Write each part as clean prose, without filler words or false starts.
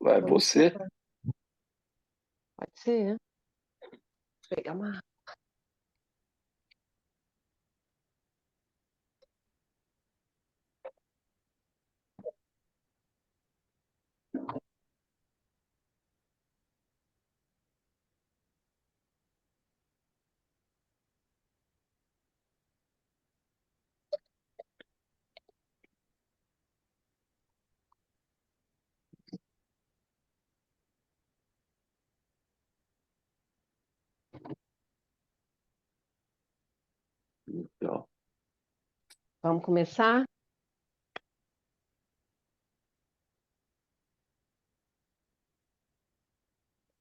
Vai Vamos você? tentar. Pode ser. Vou pegar uma. Então, Vamos começar?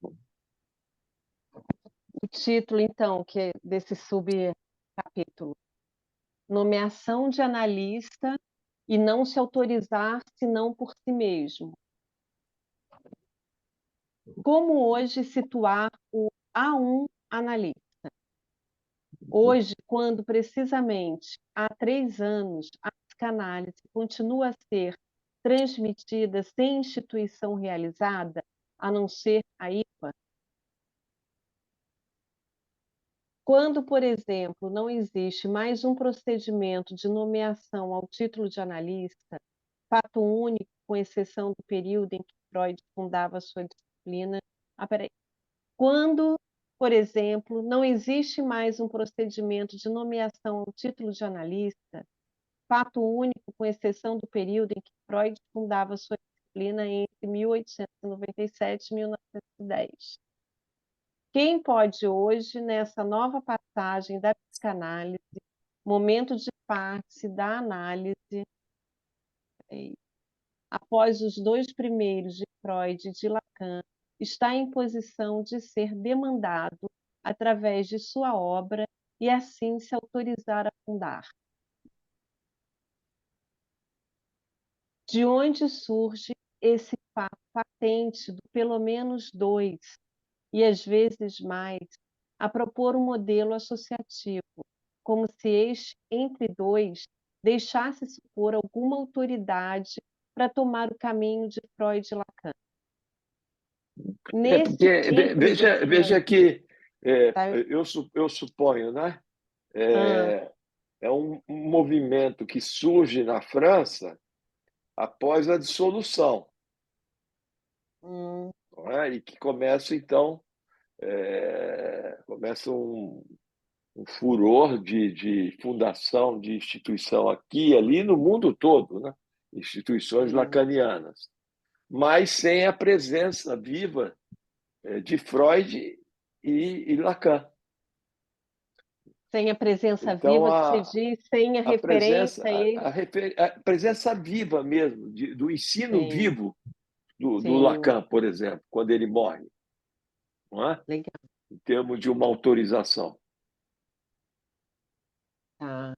O título, então, que é desse subcapítulo: Nomeação de analista e não se autorizar senão por si mesmo. Como hoje situar o A1 analista? Hoje, quando precisamente há 3 anos a psicanálise continua a ser transmitida sem instituição realizada, a não ser a IPA? Quando, por exemplo, não existe mais um procedimento de nomeação ao título de analista, fato único, com exceção do período em que Freud fundava sua disciplina. Peraí. Quando, por exemplo, não existe mais um procedimento de nomeação ao título de analista, fato único, com exceção do período em que Freud fundava sua disciplina entre 1897 e 1910. Quem pode hoje, nessa nova passagem da psicanálise, momento de parte da análise, após os 2 primeiros de Freud e de Lacan, está em posição de ser demandado através de sua obra e assim se autorizar a fundar? De onde surge esse fato patente do pelo menos 2, e às vezes mais, a propor um modelo associativo, como se este, entre 2, deixasse supor alguma autoridade para tomar o caminho de Freud e Lacan? Nesse porque entre veja 2, que tá? eu suponho, né? Ah, É um movimento que surge na França após a dissolução, hum, não é? E que começa, então, começa um furor de fundação de instituição aqui e ali no mundo todo, né? Instituições sim. lacanianas, mas sem a presença viva de Freud e Lacan. Sem a presença Então, viva que se diz, sem a a presença, referência a ele. a presença viva mesmo, do ensino Sim, vivo do sim, Lacan, por exemplo, quando ele morre, não é? legal. Em termos de uma autorização. Tá.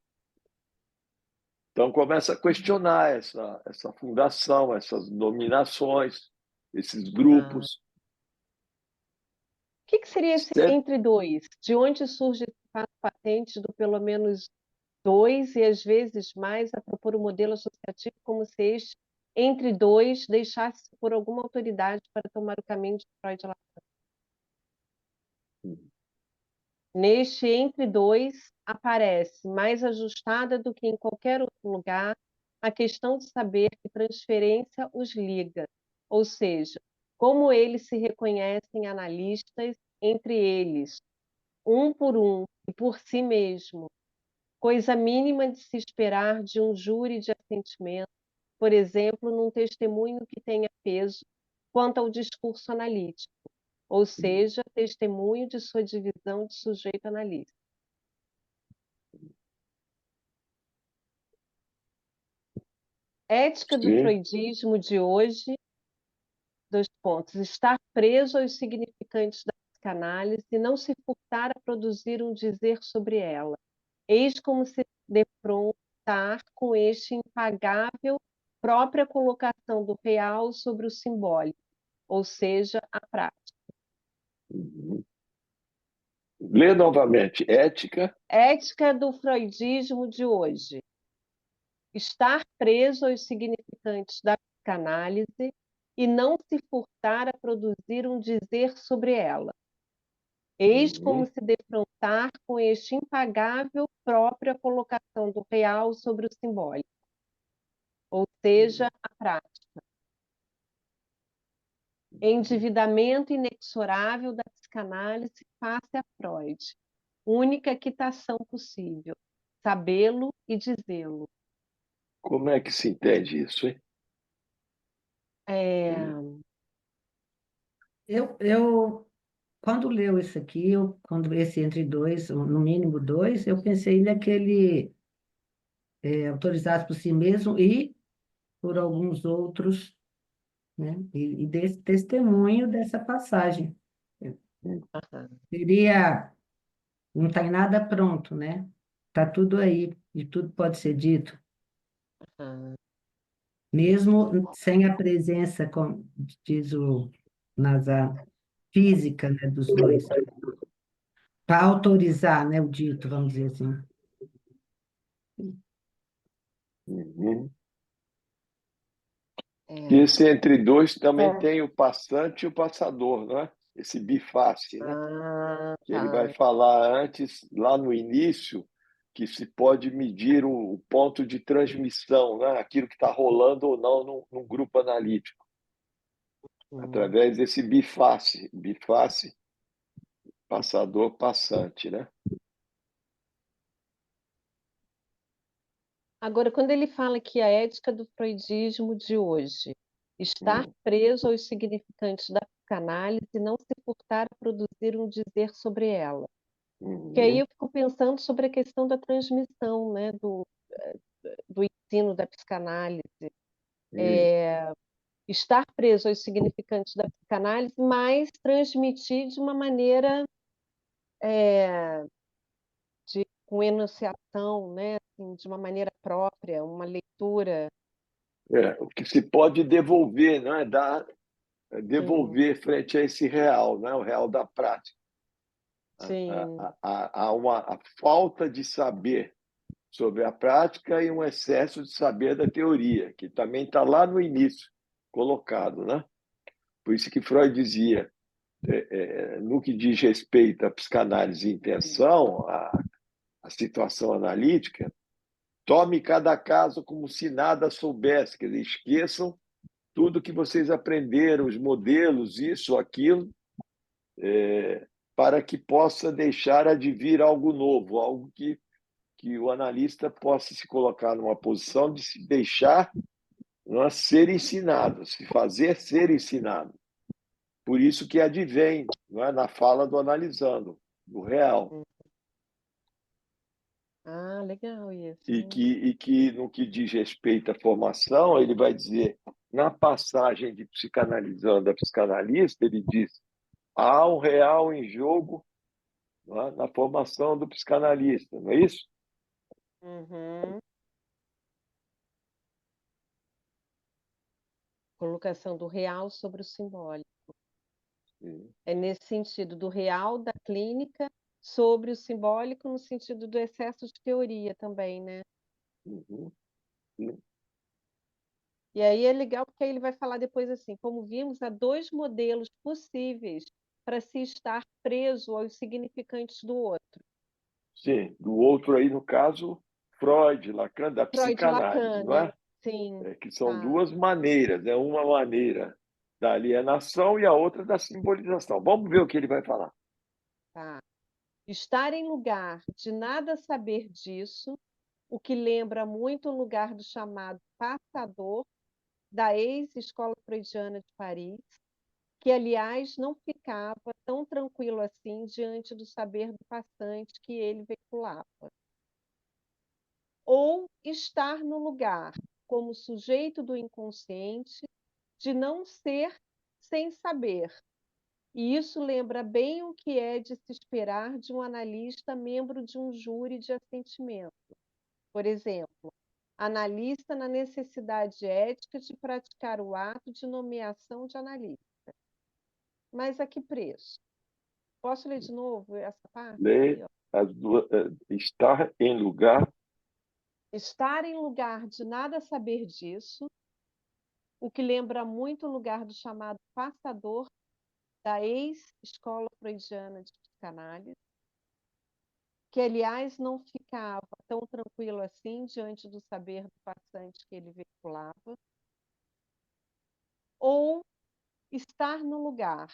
Então, começa a questionar essa fundação, essas nominações, esses Tá. grupos. O que seria esse Certo? entre 2? De onde surge esse fato patente do pelo menos 2 e às vezes mais a propor um modelo associativo, como se este entre 2 deixasse por alguma autoridade para tomar o caminho de Freud e Lacan? Neste entre 2 aparece, mais ajustada do que em qualquer outro lugar, a questão de saber que transferência os liga, ou seja, como eles se reconhecem analistas entre eles, um por um e por si mesmo, coisa mínima de se esperar de um júri de assentimento, por exemplo, num testemunho que tenha peso quanto ao discurso analítico, ou seja, testemunho de sua divisão de sujeito analista. Ética do Sim. freudismo de hoje, 2 pontos: estar preso aos significantes da psicanálise e não se furtar a produzir um dizer sobre ela. Eis como se defrontar com este impagável própria colocação do real sobre o simbólico, ou seja, a prática. Lê novamente. Ética. Ética do freudismo de hoje: estar preso aos significantes da psicanálise e não se furtar a produzir um dizer sobre ela. Eis como Uhum. se defrontar com este impagável próprio a colocação do real sobre o simbólico, ou seja, a prática. Endividamento inexorável da psicanálise face a Freud. Única quitação possível, sabê-lo e dizê-lo. Como é que se entende isso, hein? É, Eu quando leu isso aqui, quando esse entre dois, ou no mínimo dois, eu pensei naquele autorizado por si mesmo e por alguns outros, né? E desse testemunho dessa passagem. aham, Seria, não está em nada pronto, né? Está tudo aí, e tudo pode ser dito, aham. mesmo sem a presença, como diz o Nazar, física, né, dos dois, para autorizar, né, o dito, vamos dizer assim. Uhum. E É. esse entre dois também tem o passante e o passador, não é? Esse biface, né? Ah, Que ele vai tá. falar antes, lá no início, que se pode medir o ponto de transmissão, né? Aquilo que está rolando ou não num grupo analítico, Hum. através desse biface, passador, passante, né? Agora, quando ele fala que a ética do freudismo de hoje, estar Hum, preso aos significantes da psicanálise e não se furtar a produzir um dizer sobre ela. Que aí uhum, eu fico pensando sobre a questão da transmissão, né, do ensino da psicanálise. hum, Estar preso aos significantes da psicanálise, mas transmitir de uma maneira com enunciação, né, assim, de uma maneira própria, uma leitura. o que se pode devolver, não é? Sim, Devolver frente a esse real, né? O real da prática. sim. Há uma a falta de saber sobre a prática e um excesso de saber da teoria, que também está lá no início colocado, né? Por isso que Freud dizia, no que diz respeito à psicanálise e intenção, a situação analítica, tome cada caso como se nada soubesse, quer dizer, esqueçam tudo que vocês aprenderam, os modelos, isso, aquilo, para que possa deixar advir algo novo, algo que o analista possa se colocar numa posição de se deixar, não é, ser ensinado, se fazer ser ensinado. Por isso que advém, não é, na fala do analisando, do real. Ah, legal isso, E hein? que no que diz respeito à formação, ele vai dizer, na passagem de psicanalizando a psicanalista, ele diz: há um real em jogo, não é, na formação do psicanalista, não é isso? Uhum. Colocação do real sobre o simbólico. Sim. É nesse sentido do real da clínica sobre o simbólico, no sentido do excesso de teoria também, né? Uhum. Sim. E aí é legal porque aí ele vai falar depois assim, como vimos, há dois modelos possíveis para se estar preso aos significantes do outro. Sim, do outro aí, no caso, Freud, Lacan, da Freud e psicanálise, Lacan, não né? é? Sim, Que são tá, duas maneiras, né? Uma maneira da alienação e a outra da simbolização. Vamos ver o que ele vai falar. tá. Estar em lugar de nada saber disso, o que lembra muito o lugar do chamado passador da ex-escola freudiana de Paris, que, aliás, não ficava tão tranquilo assim diante do saber do passante que ele veiculava. Ou estar no lugar, como sujeito do inconsciente, de não ser sem saber. E isso lembra bem o que é de se esperar de um analista membro de um júri de assentimento. Por exemplo, analista na necessidade ética de praticar o ato de nomeação de analista. Mas a que preço? Posso ler de novo essa parte Ler aqui? Ó. as duas, estar em lugar. Estar em lugar de nada saber disso, o que lembra muito o lugar do chamado passador da ex-escola freudiana de psicanálise, que, aliás, não ficava tão tranquilo assim diante do saber do passante que ele veiculava, ou estar no lugar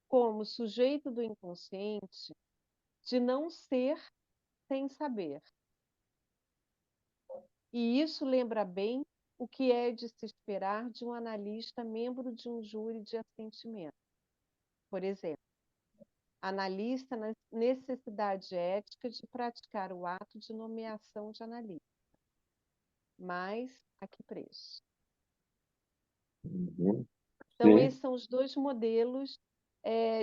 como sujeito do inconsciente de não ser sem saber. E isso lembra bem o que é de se esperar de um analista membro de um júri de assentimento. Por exemplo, analista na necessidade ética de praticar o ato de nomeação de analista. Mas a que preço? Uhum. Então, Sim. esses são os dois modelos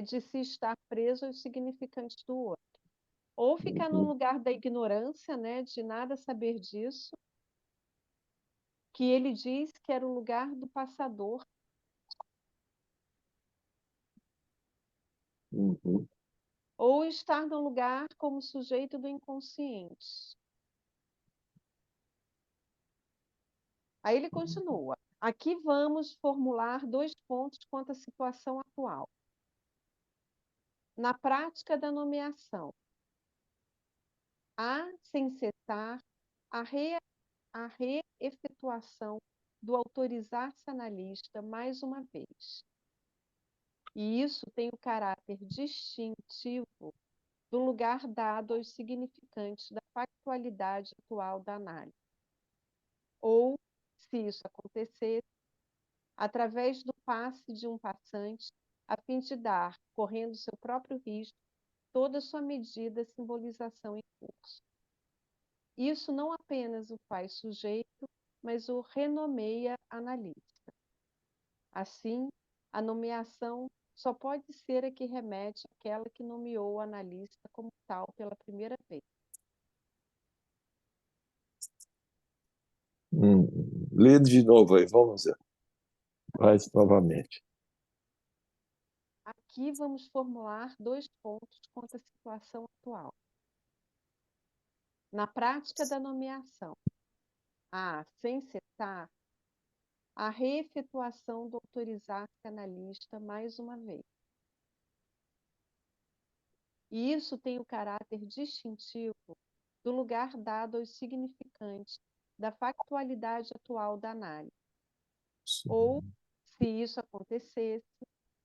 de se estar preso aos significantes do outro. Ou ficar no Uhum. lugar da ignorância, né, de nada saber disso, que ele diz que era o lugar do passador, Uhum. ou estar no lugar como sujeito do inconsciente. Aí ele continua. Aqui vamos formular 2 pontos quanto à situação atual. Na prática da nomeação, há, sem cessar, a reefetuação do autorizar-se analista mais uma vez. E isso tem o caráter distintivo do lugar dado aos significantes da factualidade atual da análise. Ou, se isso acontecesse, através do passe de um passante, a fim de dar, correndo seu próprio risco, toda sua medida simbolização em curso. Isso não apenas o faz sujeito, mas o renomeia analista. Assim, a nomeação só pode ser a que remete àquela que nomeou o analista como tal pela primeira vez. Lê de novo aí, vamos ver. Faz novamente. Aqui vamos formular 2 pontos quanto à situação atual. Na prática da nomeação, há, sem cessar, a reefetuação do autorizar-se analista mais uma vez. E isso tem o caráter distintivo do lugar dado aos significantes da factualidade atual da análise. Ou, se isso acontecesse,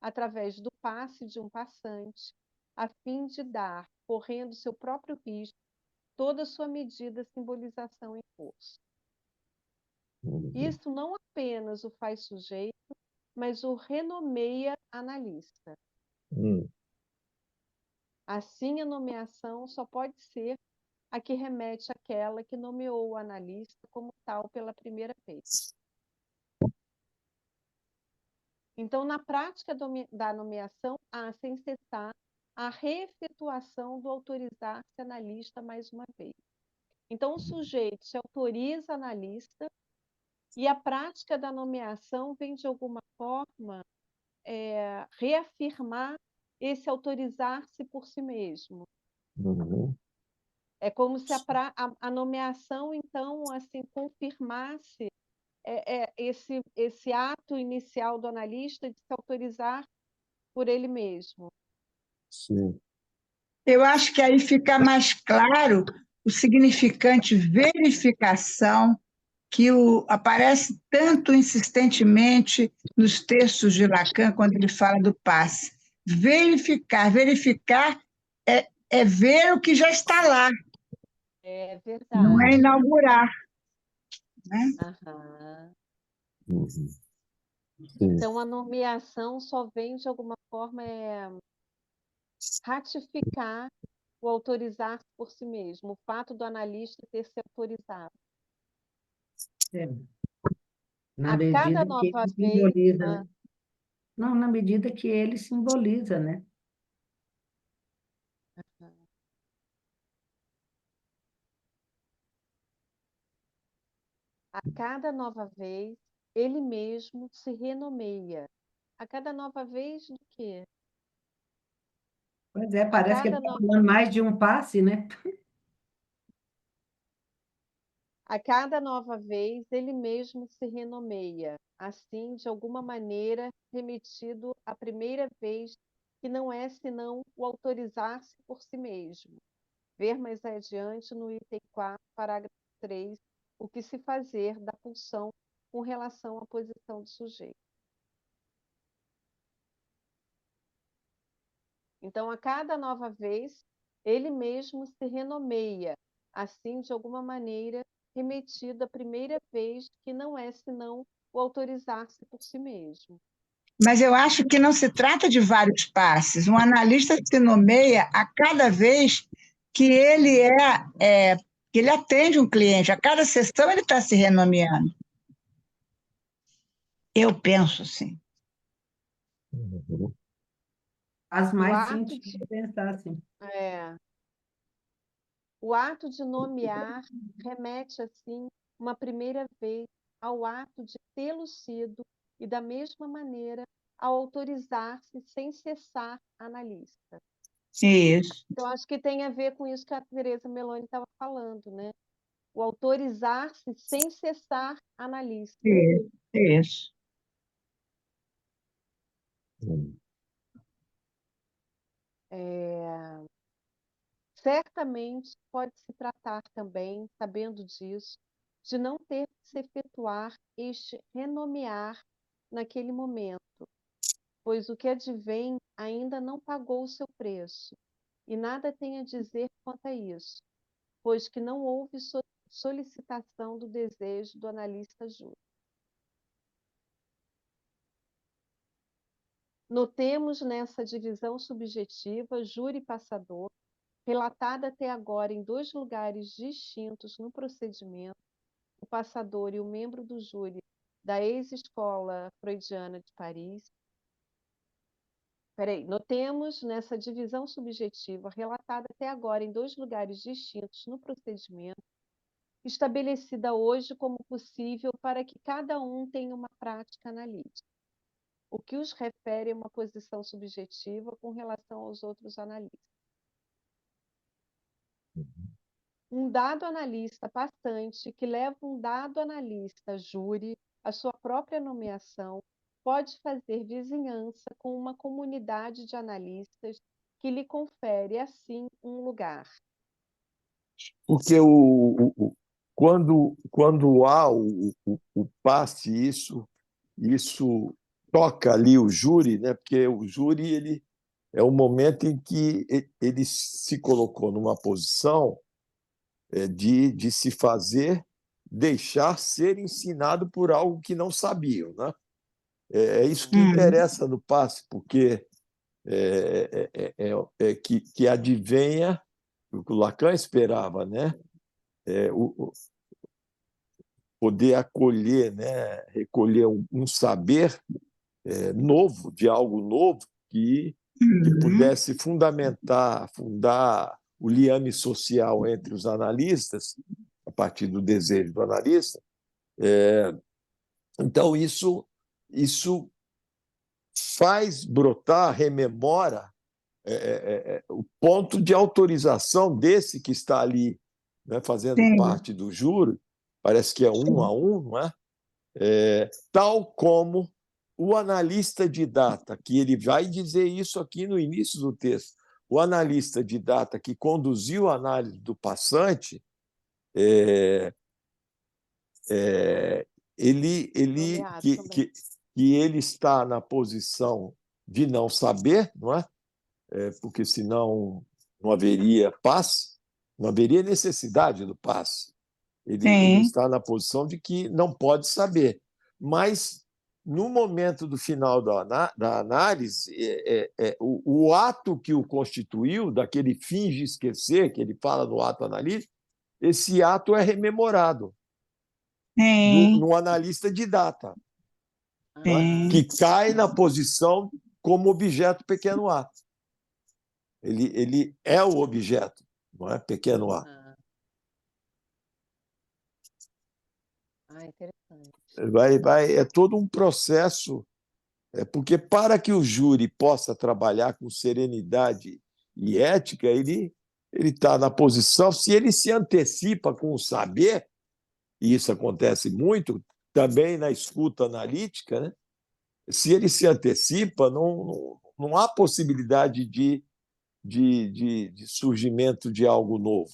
através do passe de um passante, a fim de dar, correndo seu próprio risco, toda a sua medida simbolização em curso. Uhum. Isso não apenas o faz sujeito, mas o renomeia analista. Uhum. Assim, a nomeação só pode ser a que remete àquela que nomeou o analista como tal pela primeira vez. Então, na prática da nomeação, há, sem cessar, a reefetuação do autorizar-se analista mais uma vez. Então, o sujeito se autoriza analista e a prática da nomeação vem, de alguma forma, reafirmar esse autorizar-se por si mesmo. Uhum. É como se a nomeação, então, assim, confirmasse esse ato inicial do analista de se autorizar por ele mesmo. Sim. Eu acho que aí fica mais claro o significante verificação que aparece tanto insistentemente nos textos de Lacan, quando ele fala do passe. Verificar, verificar é ver o que já está lá, É não é verdade. inaugurar. Né? Aham. Uhum. Sim. Então, a nomeação só vem, de alguma forma, ratificar o autorizar por si mesmo, o fato do analista ter se autorizado. É. Na A cada medida que nova ele vez, simboliza, né? Não, na medida que ele simboliza, né? a cada nova vez, ele mesmo se renomeia. A cada nova vez do quê? Pois é, A parece que ele cada está no... falando mais de um passe, né? A cada nova vez, ele mesmo se renomeia, assim, de alguma maneira, remetido à primeira vez, que não é senão o autorizar-se por si mesmo. Ver mais adiante, no item 4, parágrafo 3, o que se fazer da pulsão com relação à posição do sujeito. Então, a cada nova vez, ele mesmo se renomeia, assim, de alguma maneira, remetido à primeira vez, que não é senão o autorizar-se por si mesmo. Mas eu acho que não se trata de vários passes. Um analista se nomeia a cada vez que que ele atende um cliente. A cada sessão ele está se renomeando. Eu penso assim. Faz O mais ato sentido pensar assim. o ato de nomear remete, assim, uma primeira vez ao ato de tê-lo sido e, da mesma maneira, ao autorizar-se sem cessar analista. Isso, Então, acho que tem a ver com isso que a Tereza Meloni estava falando, né? O autorizar-se sem cessar analista. isso. Certamente pode-se tratar também, sabendo disso, de não ter que se efetuar este renomear naquele momento, pois o que advém ainda não pagou o seu preço, e nada tem a dizer quanto a isso, pois que não houve solicitação do desejo do analista júri. Notemos nessa divisão subjetiva, júri passador, relatada até agora em 2 lugares distintos no procedimento, o passador e o membro do júri da ex-escola freudiana de Paris. Notemos nessa divisão subjetiva, relatada até agora em 2 lugares distintos no procedimento, estabelecida hoje como possível para que cada um tenha uma prática analítica, o que os refere a uma posição subjetiva com relação aos outros analistas. Um dado analista passante que leva um dado analista júri à sua própria nomeação pode fazer vizinhança com uma comunidade de analistas que lhe confere, assim, um lugar. Porque quando há o passe, isso toca ali o júri, né? Porque o júri ele é o momento em que ele se colocou numa posição de se fazer, deixar ser ensinado por algo que não sabiam, né? É isso que interessa no passe, porque que advenha o que o Lacan esperava, né? Poder acolher, né? Recolher um saber novo, de algo novo, que pudesse fundar o liame social entre os analistas, a partir do desejo do analista. Então, isso faz brotar, rememora o ponto de autorização desse que está ali, né, fazendo Sim. parte do júri, parece que é 1 a 1, não é? Tal como o analista de data, que ele vai dizer isso aqui no início do texto, o analista de data que conduziu a análise do passante, ele está na posição de não saber, não é? Porque senão não haveria passe, não haveria necessidade do passe. Ele está na posição de que não pode saber. Mas, no momento do final da análise, o ato que o constituiu, daquele finge esquecer, que ele fala no ato analítico, esse ato é rememorado no analista de data, que cai na posição como objeto pequeno a. Ele é o objeto, não é pequeno a. Interessante. É todo um processo, porque para que o júri possa trabalhar com serenidade e ética, ele está na posição, se ele se antecipa com o saber, e isso acontece muito também na escuta analítica, né? Se ele se antecipa, não há possibilidade de surgimento de algo novo,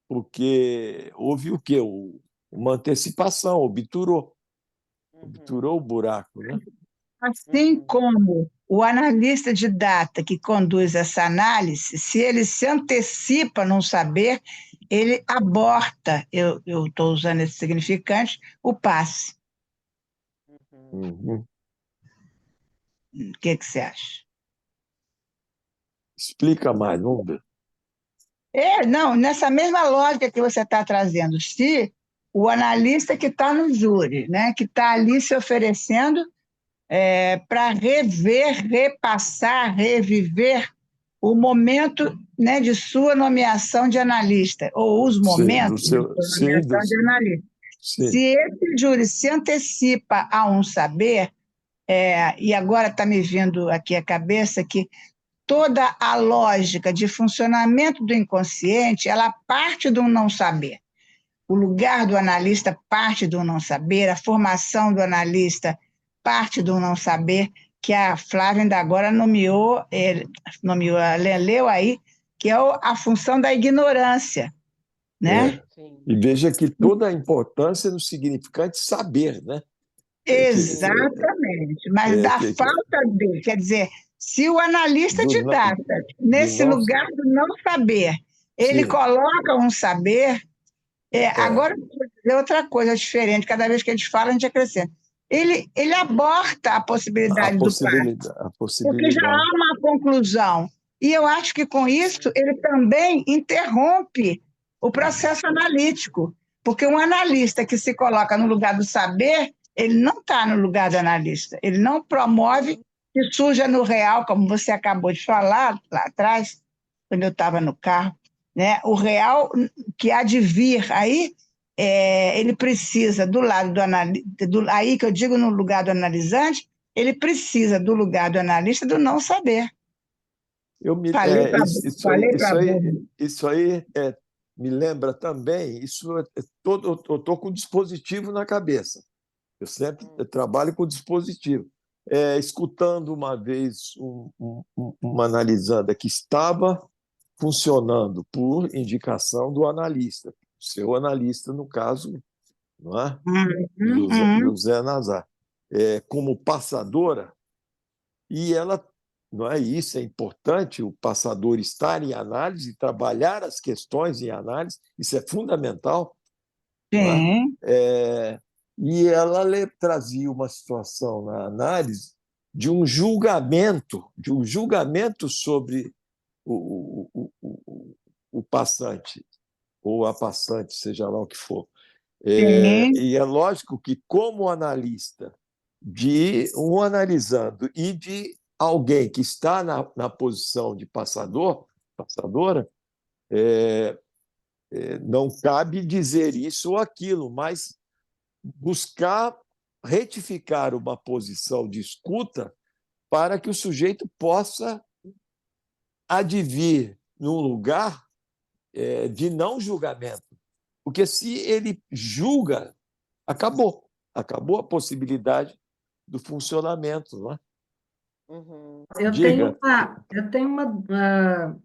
porque houve o quê? Uma antecipação, obturou o buraco, né? Assim como o analista de data que conduz essa análise, se ele se antecipa num saber, ele aborta, eu estou usando esse significante, o passe. Uhum. O que você acha? Explica mais, vamos ver. Não, nessa mesma lógica que você está trazendo, se o analista que está no júri, né, que está ali se oferecendo para rever, repassar, reviver o momento, né, de sua nomeação de analista, ou os Sim, momentos de sua sim, nomeação de analista. Se sim. esse júri se antecipa a um saber, e agora está me vindo aqui a cabeça que toda a lógica de funcionamento do inconsciente, ela parte do não saber. O lugar do analista parte do não saber, a formação do analista parte do não saber, que a Flávia ainda agora nomeou, leu aí, que é a função da ignorância, né? E veja que toda a importância no significante saber, né? Exatamente, mas da falta de, quer dizer, se o analista de data, do nesse não, lugar do não saber, ele sim, coloca um saber, agora eu vou dizer outra coisa diferente, cada vez que a gente fala, a gente acrescenta. Ele aborta a possibilidade do passe, a porque já há possibilidade. uma conclusão. E eu acho que com isso ele também interrompe o processo analítico, porque um analista que se coloca no lugar do saber, ele não está no lugar do analista, ele não promove que surja no real, como você acabou de falar lá atrás, quando eu estava no carro, né? O real que há de vir aí, ele precisa do lado do analista, aí que eu digo no lugar do analisante, ele precisa do lugar do analista do não saber. Falei para isso aí me lembra também, eu estou com o dispositivo na cabeça. Eu sempre trabalho com dispositivo. Escutando uma vez uma analisanda que estava funcionando por indicação do analista, seu analista, no caso, não é? José Nazar, como passadora, e ela, não é isso, é importante o passador estar em análise, trabalhar as questões em análise, isso é fundamental, não é? Sim. E ela trazia uma situação na análise de um julgamento sobre o passante, ou a passante, seja lá o que for. E é lógico que, como analista, de um analisando e de alguém que está na posição de passadora, não cabe dizer isso ou aquilo, mas buscar retificar uma posição de escuta para que o sujeito possa advir num lugar de não julgamento. Porque se ele julga, acabou a possibilidade do funcionamento. Não é? Eu tenho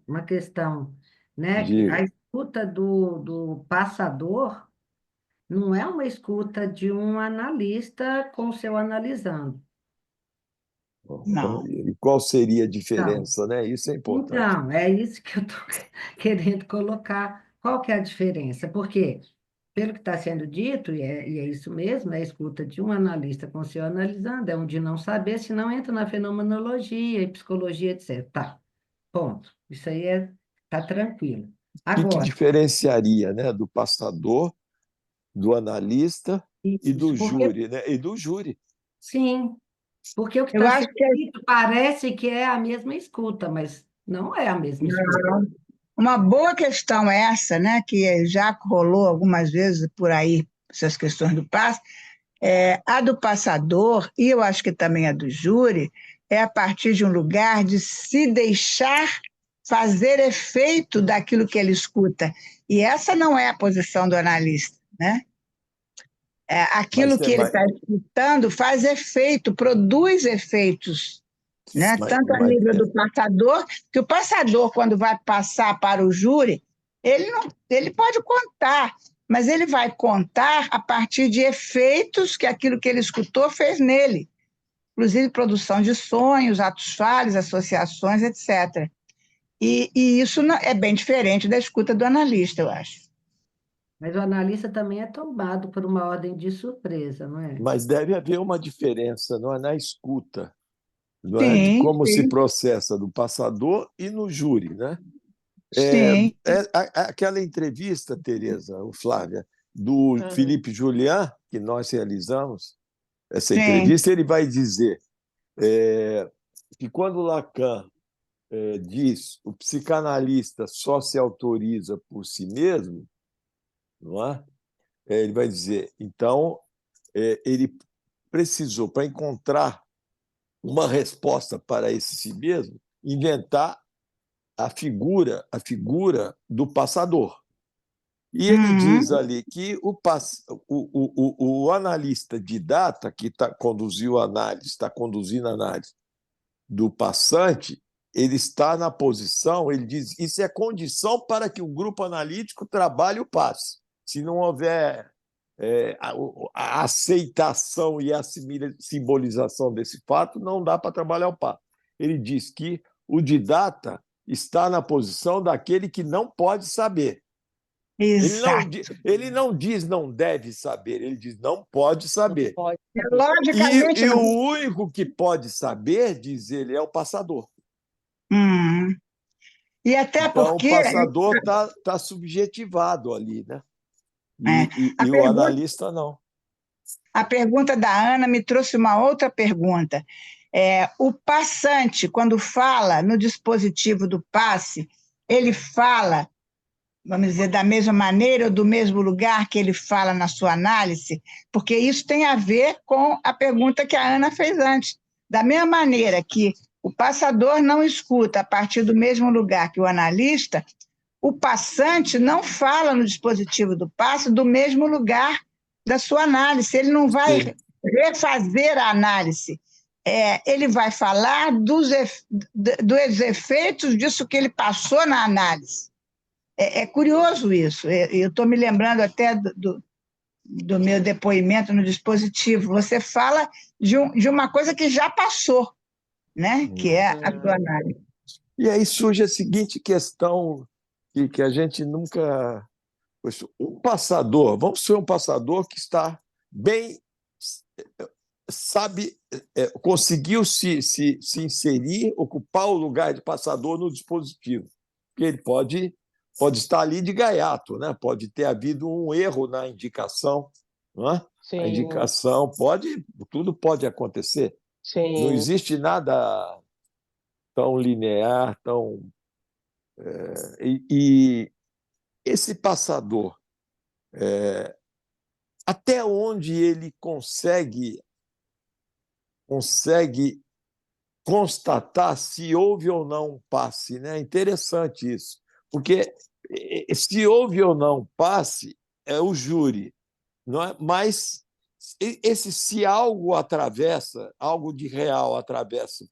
uma questão, né? A Diga. escuta do passador não é uma escuta de um analista com o seu analisando. Não. E qual seria a Então, diferença, né? Isso é importante. então, é isso que eu estou querendo colocar. Qual que é a diferença? Porque, pelo que está sendo dito, e é isso mesmo, é a escuta de um analista com o seu analisando, é um de não saber, se não entra na fenomenologia e psicologia, etc. Tá, ponto. Isso aí tá tranquilo. O que Agora, diferenciaria, né, do passador, do analista e isso, do porque, júri, né? E do júri. sim, porque o que Eu está acho sendo que dito parece que é a mesma escuta, mas não é a mesma escuta. uma boa questão essa, né, que já rolou algumas vezes por aí, essas questões do passe, a do passador, e eu acho que também a do júri, é a partir de um lugar de se deixar fazer efeito daquilo que ele escuta. E essa não é a posição do analista, né? Mas, aquilo que ele mas, está escutando faz efeito, produz efeitos, né? mas, Tanto a mas nível do passador, que o passador, quando vai passar para o júri, ele pode contar, mas ele vai contar a partir de efeitos que aquilo que ele escutou fez nele, inclusive produção de sonhos, atos falhos, associações, etc. E isso é bem diferente da escuta do analista, eu acho. Mas o analista também é tomado por uma ordem de surpresa, não é? mas deve haver uma diferença, não é, na escuta, não é, de Sim, como se sim, processa no passador e no júri, né? sim, Aquela entrevista, Tereza, ou Flávia, do Aham. Felipe Julián, que nós realizamos, essa sim. entrevista, ele vai dizer que quando Lacan diz o psicanalista só se autoriza por si mesmo, não é? Ele vai dizer, então, ele precisou, para encontrar uma resposta para esse si mesmo, inventar a figura do passador. E ele diz Uhum, ali que o analista de data, que conduziu a análise, está conduzindo a análise do passante, ele está na posição, ele diz, isso é condição para que o grupo analítico trabalhe o passe. Se não houver a aceitação e a simbolização desse fato, não dá para trabalhar o passe. Ele diz que o didata está na posição daquele que não pode saber. exato. Ele não diz não deve saber, ele diz não pode Não saber. pode saber. Logicamente, E o não. único que pode saber, diz ele, é o passador. Hum. E até Então, o porque passador está subjetivado ali, né? é, a E o pergunta, analista não. a pergunta da Ana me trouxe uma outra pergunta. O passante, quando fala no dispositivo do passe, ele fala, vamos dizer, da mesma maneira ou do mesmo lugar que ele fala na sua análise? Porque isso tem a ver com a pergunta que a Ana fez antes. Da mesma maneira que o passador não escuta a partir do mesmo lugar que o analista, o passante não fala no dispositivo do passe do mesmo lugar da sua análise, ele não vai Sim. refazer a análise, ele vai falar dos efeitos disso que ele passou na análise. É curioso isso, eu estou me lembrando até do meu depoimento no dispositivo, você fala de uma coisa que já passou, né? Que é a sua análise. E aí surge a seguinte questão que a gente nunca. Poxa, um passador, vamos ser um passador que está bem, sabe, conseguiu se inserir, ocupar o lugar de passador no dispositivo. Porque ele pode estar ali de gaiato, né? Pode ter havido um erro na indicação. Não é? A Sim, indicação tudo pode acontecer. Não sim. existe nada tão linear, tão. E esse passador, até onde ele consegue constatar se houve ou não um passe, né? Interessante isso, porque se houve ou não um passe é o júri, não é? Mas se algo atravessa, algo de real atravessa o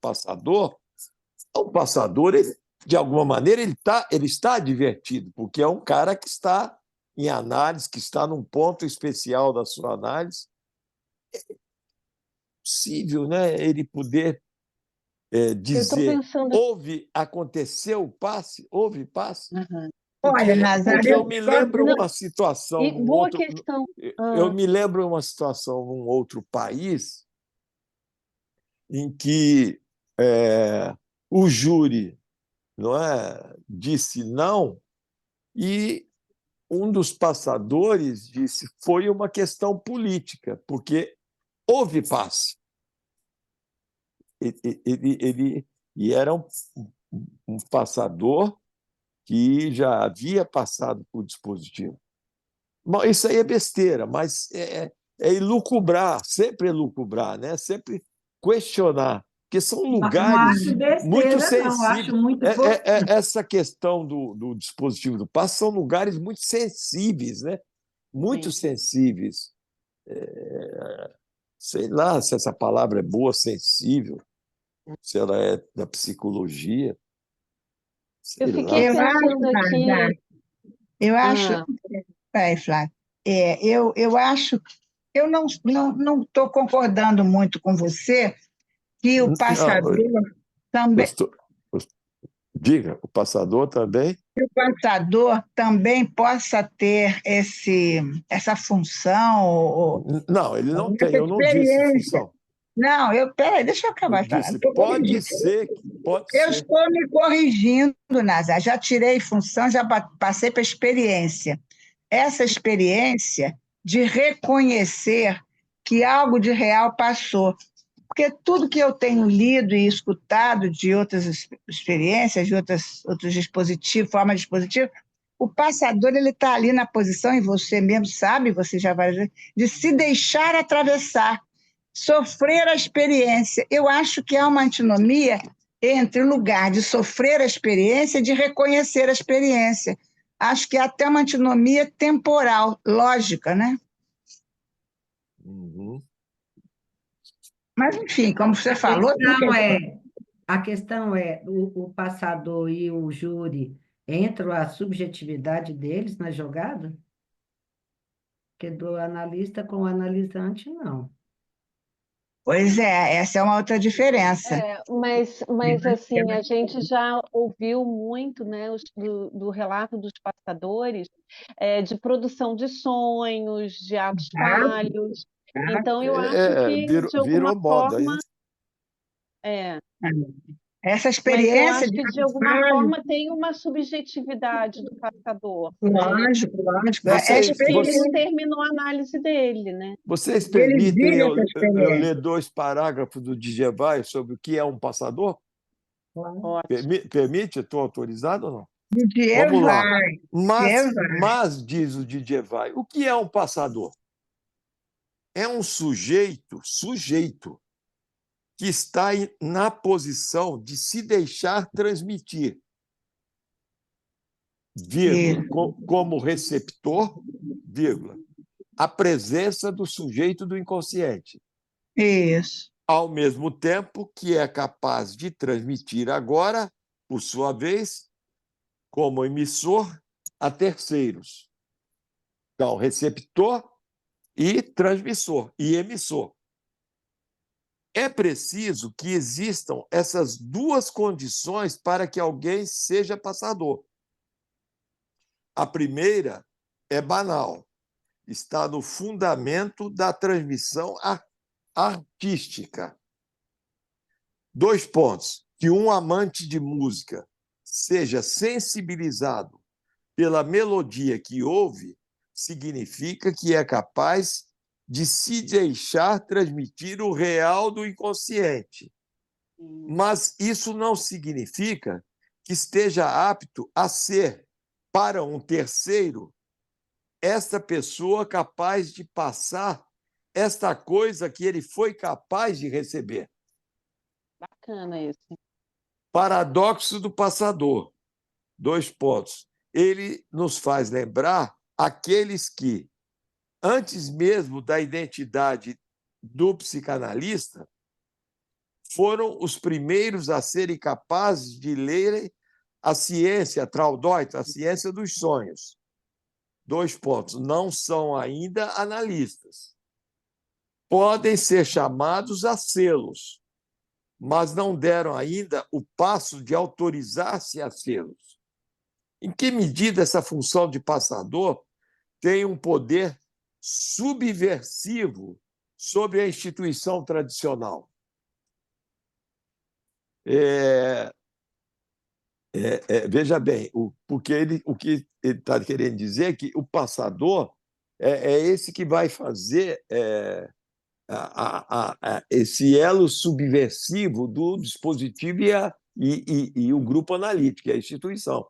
passador ele, de alguma maneira ele está advertido, porque é um cara que está em análise, que está num ponto especial da sua análise. É possível, né, ele poder Eu estou dizer pensando. aconteceu o passe, houve passe, Aham. Olha, porque Nazaré, eu eu me discordo. lembro Não, uma situação e num boa outro, questão. eu Ah, me lembro uma situação num outro país em que o júri, não é, disse não e um dos passadores disse foi uma questão política, porque houve passe. E era um passador que já havia passado por dispositivo. Bom, isso aí é besteira, mas elucubrar, sempre elucubrar, né? Sempre questionar, porque são Não acho lugares muito besteira, não, acho sensíveis. muito importante. Essa questão do dispositivo do passe são lugares muito sensíveis, né? Muito sim. sensíveis. sei lá se essa palavra é boa, sensível, se ela é da psicologia, Eu sei fiquei lá. Eu pensando acho, Nazar, aqui. eu acho, Ah, Flávia, eu acho, eu não estou concordando muito com você que o Não, passador eu também, estou, eu- diga, o passador também? pensador também possa ter essa função, Não, ele não tem, essa eu não disse experiência. função. Não, peraí, deixa eu Eu acabar de falar. disse, pode ser, pode Eu ser. estou me corrigindo, Nazar. Já tirei função, já passei para experiência. Essa experiência de reconhecer que algo de real passou. Porque tudo que eu tenho lido e escutado de outras experiências, de outros dispositivos, formas de dispositivo, o passador ele está ali na posição, e você mesmo sabe, você já vai ver, de se deixar atravessar, sofrer a experiência. Eu acho que há uma antinomia entre o lugar de sofrer a experiência e de reconhecer a experiência. Acho que há até uma antinomia temporal, lógica, né? Uhum. Mas, enfim, como você A falou, a questão é o passador e o júri entram a subjetividade deles na jogada? Porque do analista com o analisante, não. pois é, essa é uma outra diferença. mas assim, a gente já ouviu muito, né, do relato dos passadores, de produção de sonhos, de atos falhos. Então, eu acho que, de Virou alguma moda, hein? forma, é, Essa mas eu experiência acho de que, de alguma falho, forma, tem uma subjetividade do passador, né? lógico, lógico, é a Por isso que ele não experiência, terminou a análise dele, né? Vocês ele permitem vive essa eu experiência. ler 2 parágrafos do Djevai sobre o que é um passador? Ótimo. Permite? Estou autorizado ou não? Didier Vamos lá. vai, Didier vai. Diz o Djevai, o que é um passador? É um sujeito que está na posição de se deixar transmitir, vírgula, como receptor, vírgula, a presença do sujeito do inconsciente, Isso. ao mesmo tempo que é capaz de transmitir agora, por sua vez, como emissor a terceiros. Então, receptor e transmissor e emissor. É preciso que existam essas duas condições para que alguém seja passador. A primeira é banal, está no fundamento da transmissão artística. 2 pontos. Que um amante de música seja sensibilizado pela melodia que ouve, significa que é capaz de se deixar transmitir o real do inconsciente. Mas isso não significa que esteja apto a ser, para um terceiro, esta pessoa capaz de passar esta coisa que ele foi capaz de receber. Bacana esse. Paradoxo do passador. 2 pontos. Ele nos faz lembrar aqueles que, antes mesmo da identidade do psicanalista, foram os primeiros a serem capazes de ler a ciência, a Traudeut, a ciência dos sonhos. 2 pontos. Não são ainda analistas. Podem ser chamados a sê-los, mas não deram ainda o passo de autorizar-se a sê-los. Em que medida essa função de passador tem um poder subversivo sobre a instituição tradicional? Veja bem, porque o que ele está querendo dizer é que o passador é esse que vai fazer esse elo subversivo do dispositivo e o grupo analítico, a instituição,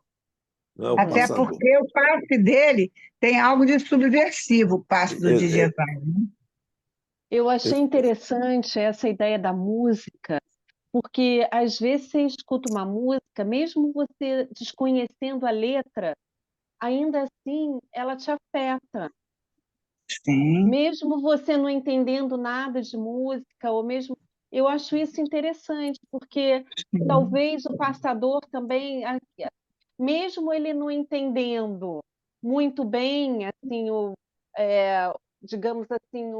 não é o Até passador. porque o passe dele tem algo de subversivo, o passe do É, é, Djavan. Eu achei interessante essa ideia da música, porque às vezes você escuta uma música, mesmo você desconhecendo a letra, ainda assim ela te afeta. Sim, Mesmo você não entendendo nada de música, ou mesmo. Eu acho isso interessante, porque sim, talvez o passador também, mesmo ele não entendendo muito bem, assim, é, digamos assim,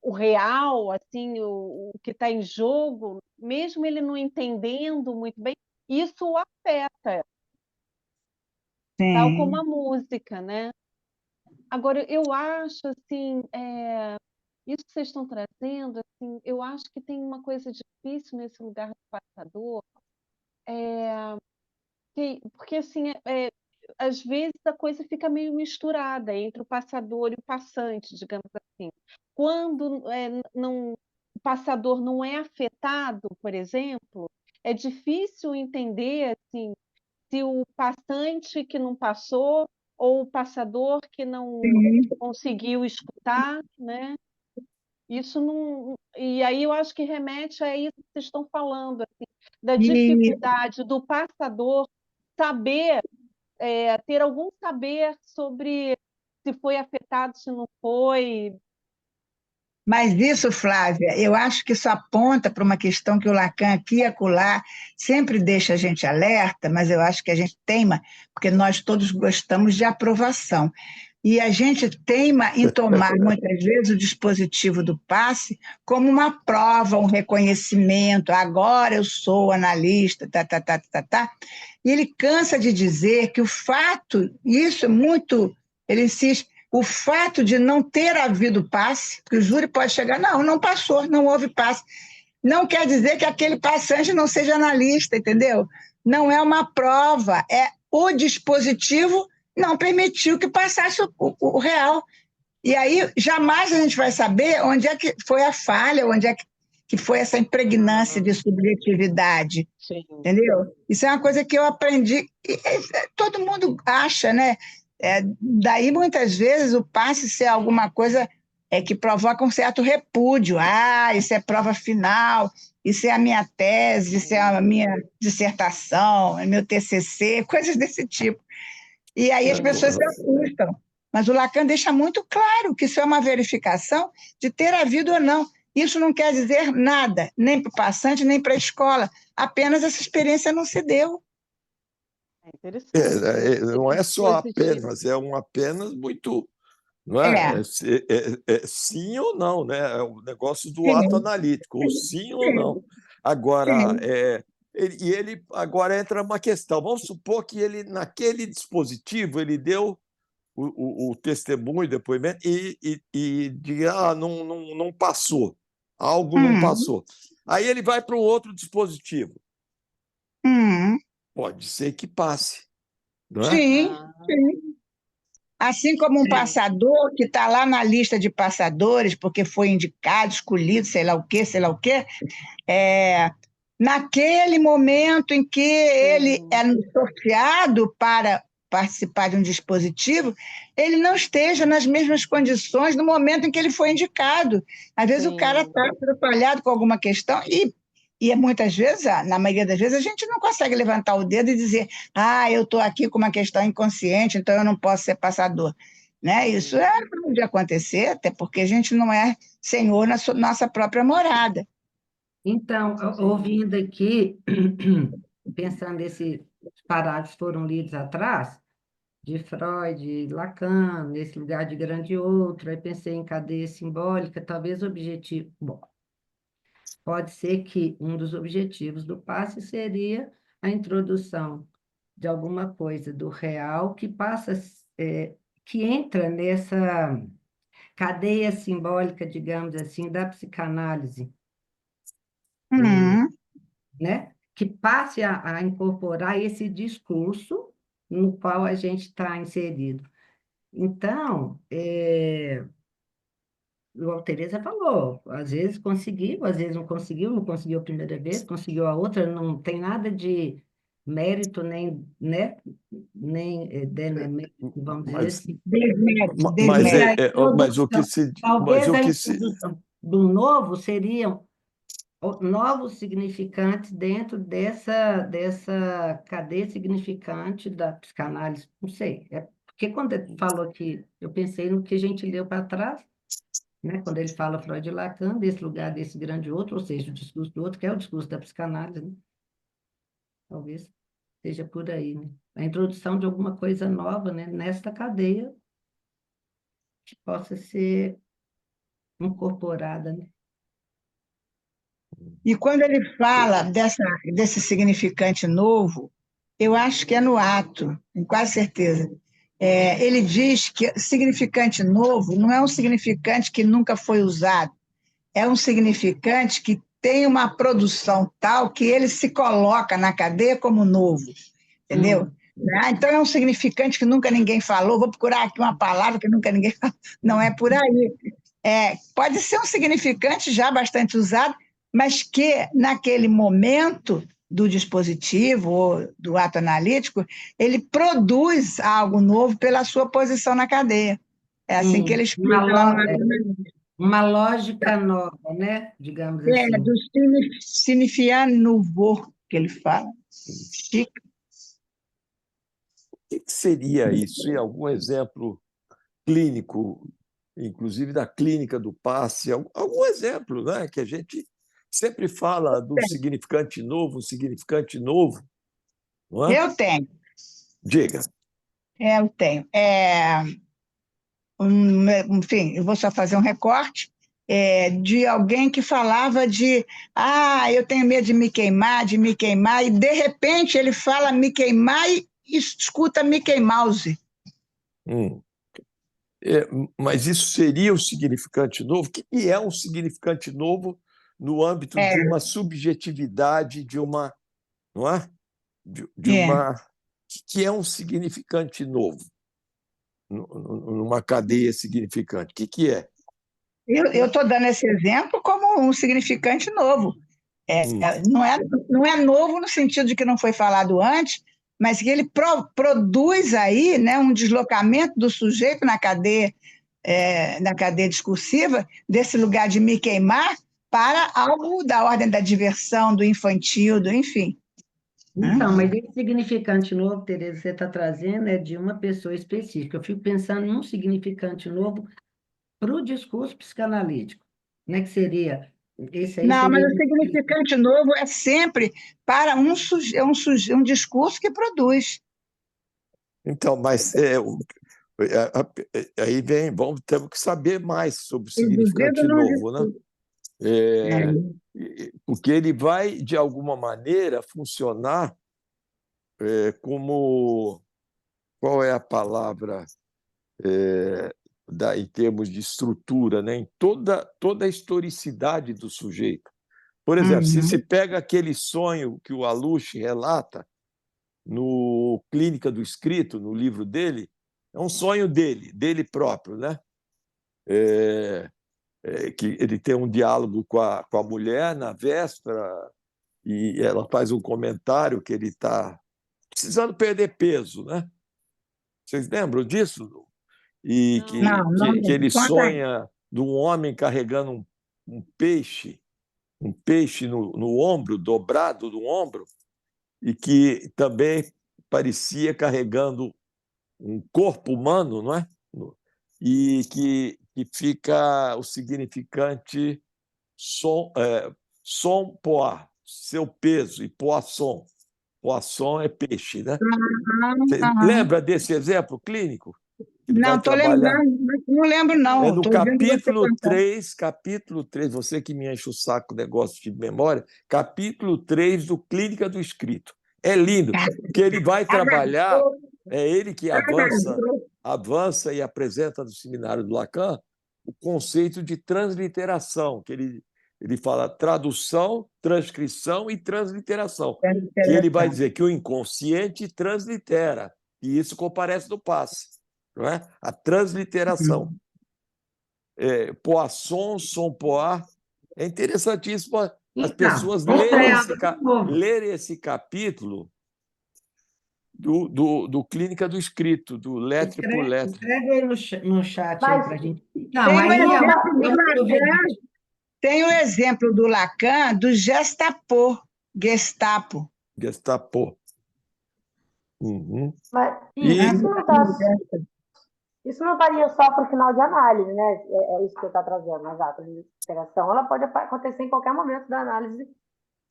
o real, assim, o que está em jogo, mesmo ele não entendendo muito bem, isso o afeta, tal como sim. a música, né? Agora, eu acho, assim, isso que vocês estão trazendo, assim, eu acho que tem uma coisa difícil nesse lugar do passador, porque, assim, às vezes a coisa fica meio misturada entre o passador e o passante, digamos assim. Quando o passador não é afetado, por exemplo, é difícil entender, assim, se o passante que não passou ou o passador que não Sim. conseguiu escutar, né? Isso não. E aí eu acho que remete a isso que vocês estão falando, assim, da E, dificuldade do passador saber, ter algum saber sobre se foi afetado, se não foi. mas isso, Flávia, eu acho que isso aponta para uma questão que o Lacan aqui e acolá sempre deixa a gente alerta, mas eu acho que a gente teima, porque nós todos gostamos de aprovação. E a gente teima em tomar, muitas vezes, o dispositivo do passe como uma prova, um reconhecimento. Agora eu sou analista, tá, tá, tá, tá, tá. E ele cansa de dizer que o fato, e isso é muito, ele insiste, o fato de não ter havido passe, que o júri pode chegar, não, não passou, não houve passe. Não quer dizer que aquele passante não seja analista, entendeu? Não é uma prova, é o dispositivo não permitiu que passasse o real. E aí jamais a gente vai saber onde é que foi a falha, onde é que foi essa impregnância Ah, de subjetividade, sim, entendeu? Isso é uma coisa que eu aprendi, todo mundo acha, né? Daí, muitas vezes, o passe ser alguma coisa que provoca um certo repúdio. Ah, isso é prova final, isso é a minha tese, isso é a sim, minha dissertação, é meu TCC, coisas desse tipo. E aí as É, pessoas se assustam. Mas o Lacan deixa muito claro que isso é uma verificação de ter havido ou não. Isso não quer dizer nada, nem para o passante, nem para a escola. Apenas essa experiência não se deu. é interessante, né? não Esse é só dispositivo. apenas, é um apenas muito. Não É, é? É sim ou não, né? É o negócio do ato sim, analítico, ou sim ou não. sim, Agora, sim. ele agora entra uma questão. Vamos supor que ele, naquele dispositivo, ele deu o testemunho, o depoimento, e diga, não passou, algo não Hum, passou. Aí ele vai para um outro dispositivo. hum, Pode ser que passe, não é? sim, Ah, sim. Assim como um É, passador que está lá na lista de passadores, porque foi indicado, escolhido, sei lá o quê, é, naquele momento em que ele é sim, sorteado para participar de um dispositivo, ele não esteja nas mesmas condições no momento em que ele foi indicado. Às vezes o cara sim. está atrapalhado com alguma questão e muitas vezes, na maioria das vezes, a gente não consegue levantar o dedo e dizer, ah, eu estou aqui com uma questão inconsciente, então eu não posso ser passador. Né? Isso Sim. pode acontecer, até porque a gente não é senhor na nossa própria morada. então, Sim, ouvindo aqui, pensando nesses parágrafos foram lidos atrás, de Freud, Lacan, nesse lugar de grande outro, aí pensei em cadeia simbólica, talvez o objetivo. Bom, pode ser que um dos objetivos do passe seria a introdução de alguma coisa do real que passa, que entra nessa cadeia simbólica, digamos assim, da psicanálise, Uhum. né? Que passe a incorporar esse discurso no qual a gente está inserido. Então, igual a Teresa falou, às vezes conseguiu, às vezes não conseguiu a primeira vez, conseguiu a outra, não tem nada de mérito, nem, né, nem demérito, vamos dizer Mas, assim. Desmérito, mas, E a desmérito. mas o que introdução, se. Mas talvez o a que se. introdução do novo seriam novos significantes dentro dessa cadeia significante da psicanálise, não sei, Porque quando ele falou que, eu pensei no que a gente leu para trás, né? Quando ele fala Freud e Lacan, desse lugar, desse grande outro, ou seja, o discurso do outro, que é o discurso da psicanálise, né? Talvez seja por aí, né? A introdução de alguma coisa nova, né? Nesta cadeia que possa ser incorporada, né? E quando ele fala desse significante novo, eu acho que é no ato, com quase certeza. Ele diz que significante novo não é um significante que nunca foi usado, é um significante que tem uma produção tal que ele se coloca na cadeia como novo, entendeu? Então é um significante que nunca ninguém falou, vou procurar aqui uma palavra que nunca ninguém falou, não é por aí. Pode ser um significante já bastante usado, mas que naquele momento do dispositivo ou do ato analítico, ele produz algo novo pela sua posição na cadeia. É assim que ele explica lá no ato analítico. Uma lógica nova, né? Digamos assim. Do signifiant nouveau, que ele fala. Chique. O que seria isso? E algum exemplo clínico, inclusive da clínica do passe, algum exemplo, né? Que a gente sempre fala do significante novo, não é? Eu tenho. Diga. Eu tenho. Enfim, eu vou só fazer um recorte de alguém que falava eu tenho medo de me queimar, e de repente ele fala me queimar e escuta Mickey Mouse. Mas isso seria o significante novo? O que é um significante novo no âmbito de uma subjetividade, não é? O que é um significante novo numa cadeia significante? O que é? Eu estou dando esse exemplo como um significante novo. Não é novo no sentido de que não foi falado antes, mas que ele produz aí, né, um deslocamento do sujeito na cadeia discursiva, desse lugar de me queimar, para algo da ordem da diversão, do infantil, enfim. Então, mas esse significante novo, Tereza, você está trazendo é de uma pessoa específica. Eu fico pensando num significante novo para o discurso psicanalítico, né? Que seria, esse aí Não, mas seria... o significante novo é sempre para um discurso que produz. Então, mas aí temos que saber mais sobre o significante novo, né? Porque ele vai, de alguma maneira, funcionar como... Qual é a palavra em termos de estrutura, né? Em toda a historicidade do sujeito. Por exemplo, se se pega aquele sonho que o Aluche relata no Clínica do Escrito, no livro dele, é um sonho dele próprio, né? Que ele tem um diálogo com a mulher na véspera e ela faz um comentário que ele está precisando perder peso, né? Vocês lembram disso? E que ele sonha de um homem carregando um peixe no ombro, dobrado no ombro, e que também parecia carregando um corpo humano, não é? E que fica o significante som poá, seu peso, e poisson. Poisson é peixe, né? Você lembra desse exemplo clínico? Ele vai Não, estou trabalhar. lembrando, não lembro, não. É no Estou vendo você capítulo 3, você que me enche o saco com negócio de memória, capítulo 3 do Clínica do Escrito. É lindo, porque ele vai trabalhar, é ele que avança e apresenta no seminário do Lacan o conceito de transliteração, que ele fala tradução, transcrição e transliteração, que ele vai dizer que o inconsciente translitera, e isso comparece no passe, não é? A transliteração. Poisson, som poá. É interessantíssimo as pessoas lerem esse capítulo do Clínica do Escrito, do Lettre por Lettre. Escreve aí no chat para a gente. Não, tem o exemplo do Lacan do Gestapo. Gestapo. Uhum. Mas E isso não estaria só para o final de análise, né? É isso que você está trazendo, exato. A interação ela pode acontecer em qualquer momento da análise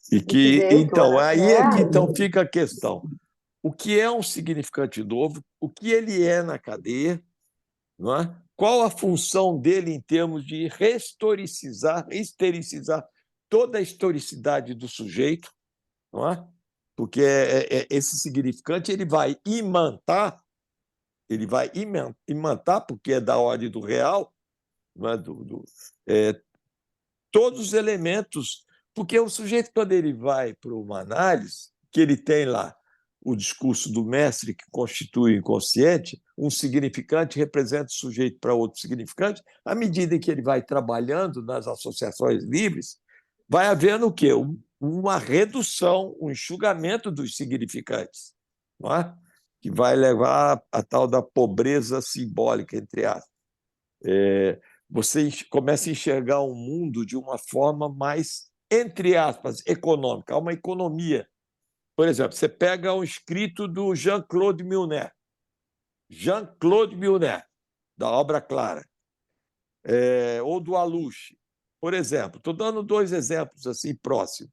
desse que, jeito, então, né? aí é que então fica a questão. O que é um significante novo? O que ele é na cadeia? Não é? Qual a função dele em termos de historicizar toda a historicidade do sujeito? Não é? Porque esse significante ele vai imantar, porque é da ordem do real, não é? É, todos os elementos, porque o sujeito, quando ele vai para uma análise, que ele tem lá o discurso do mestre que constitui o inconsciente, um significante representa o sujeito para outro significante, à medida que ele vai trabalhando nas associações livres, vai havendo o quê? Uma redução, um enxugamento dos significantes, não é? Que vai levar a tal da pobreza simbólica, entre aspas. Você começa a enxergar o mundo de uma forma mais, entre aspas, econômica. Há uma economia. Por exemplo, você pega um escrito do Jean-Claude Milner, da obra Clara, ou do Aluche. Por exemplo, estou dando dois exemplos assim próximos.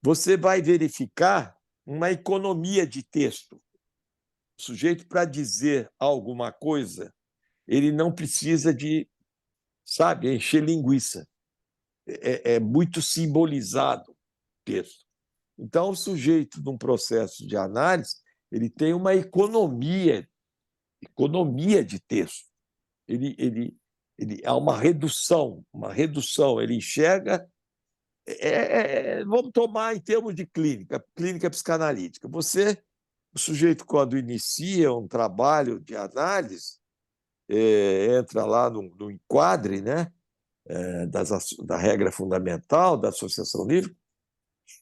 Você vai verificar uma economia de texto. O sujeito, para dizer alguma coisa, ele não precisa de, sabe, encher linguiça. É muito simbolizado o texto. Então, o sujeito, num processo de análise, ele tem uma economia de texto. Há uma redução, ele enxerga. Vamos tomar em termos de clínica psicanalítica. O sujeito, quando inicia um trabalho de análise, entra lá no enquadre, né, da regra fundamental da associação livre,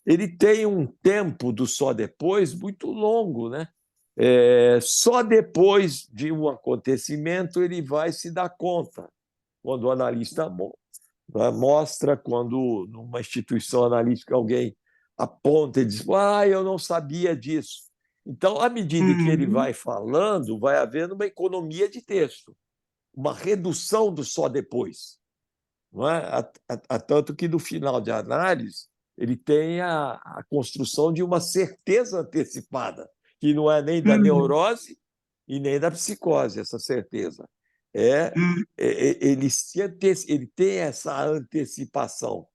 ele tem um tempo do só depois muito longo, né? Só depois de um acontecimento ele vai se dar conta, quando o analista mostra, quando numa instituição analítica alguém aponta e diz: eu não sabia disso. Então, à medida que ele vai falando, vai havendo uma economia de texto, uma redução do só depois. Não é? Tanto que no final de análise ele tem a construção de uma certeza antecipada, que não é nem da neurose e nem da psicose, essa certeza. Ele tem essa antecipação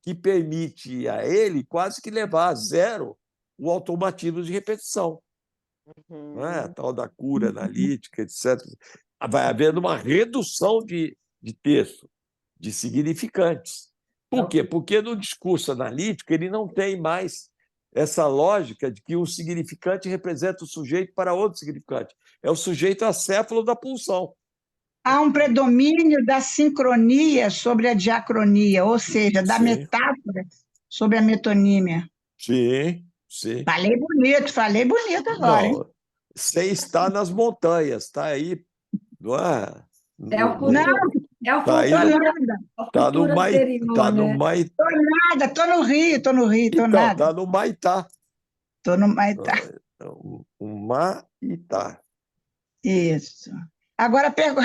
que permite a ele quase que levar a zero o automatismo de repetição. Não é? A tal da cura analítica, etc. Vai havendo uma redução de texto, de significantes. Por quê? Porque no discurso analítico ele não tem mais essa lógica de que um significante representa o sujeito para outro significante. É o sujeito acéfalo da pulsão. Há um predomínio da sincronia sobre a diacronia, ou seja, da Sim. metáfora sobre a metonímia. Sim. Falei bonito agora, hein? Sem estar nas montanhas, está aí, não é? É o futuro, é o Tá aí futuro, tá no anterior, né? Nada, estou no Rio, então, nada. tá no Maitá. Estou no Maitá. O Maitá. Isso. Agora, tentando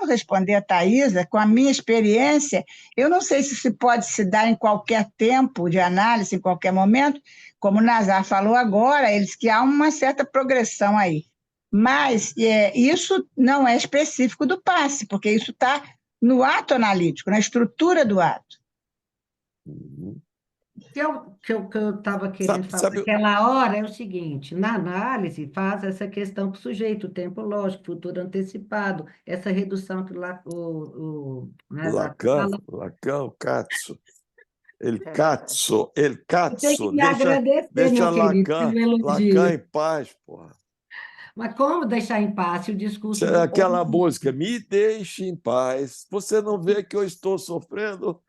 responder a Thaisa, com a minha experiência, eu não sei se pode se dar em qualquer tempo de análise, em qualquer momento, como o Nazar falou agora, eles que há uma certa progressão aí. Mas isso não é específico do passe, porque isso está no ato analítico, na estrutura do ato. Que eu estava querendo falar naquela hora é o seguinte: na análise, faz essa questão para o sujeito, o tempo lógico, futuro antecipado, essa redução que lá o Lacan, Katsu. Katsu, Tem que me agradecer, deixa meu querido, pelo elogio. Lacan em paz, porra. Mas como deixar em paz se o discurso... Aquela música, me deixe em paz, você não vê que eu estou sofrendo?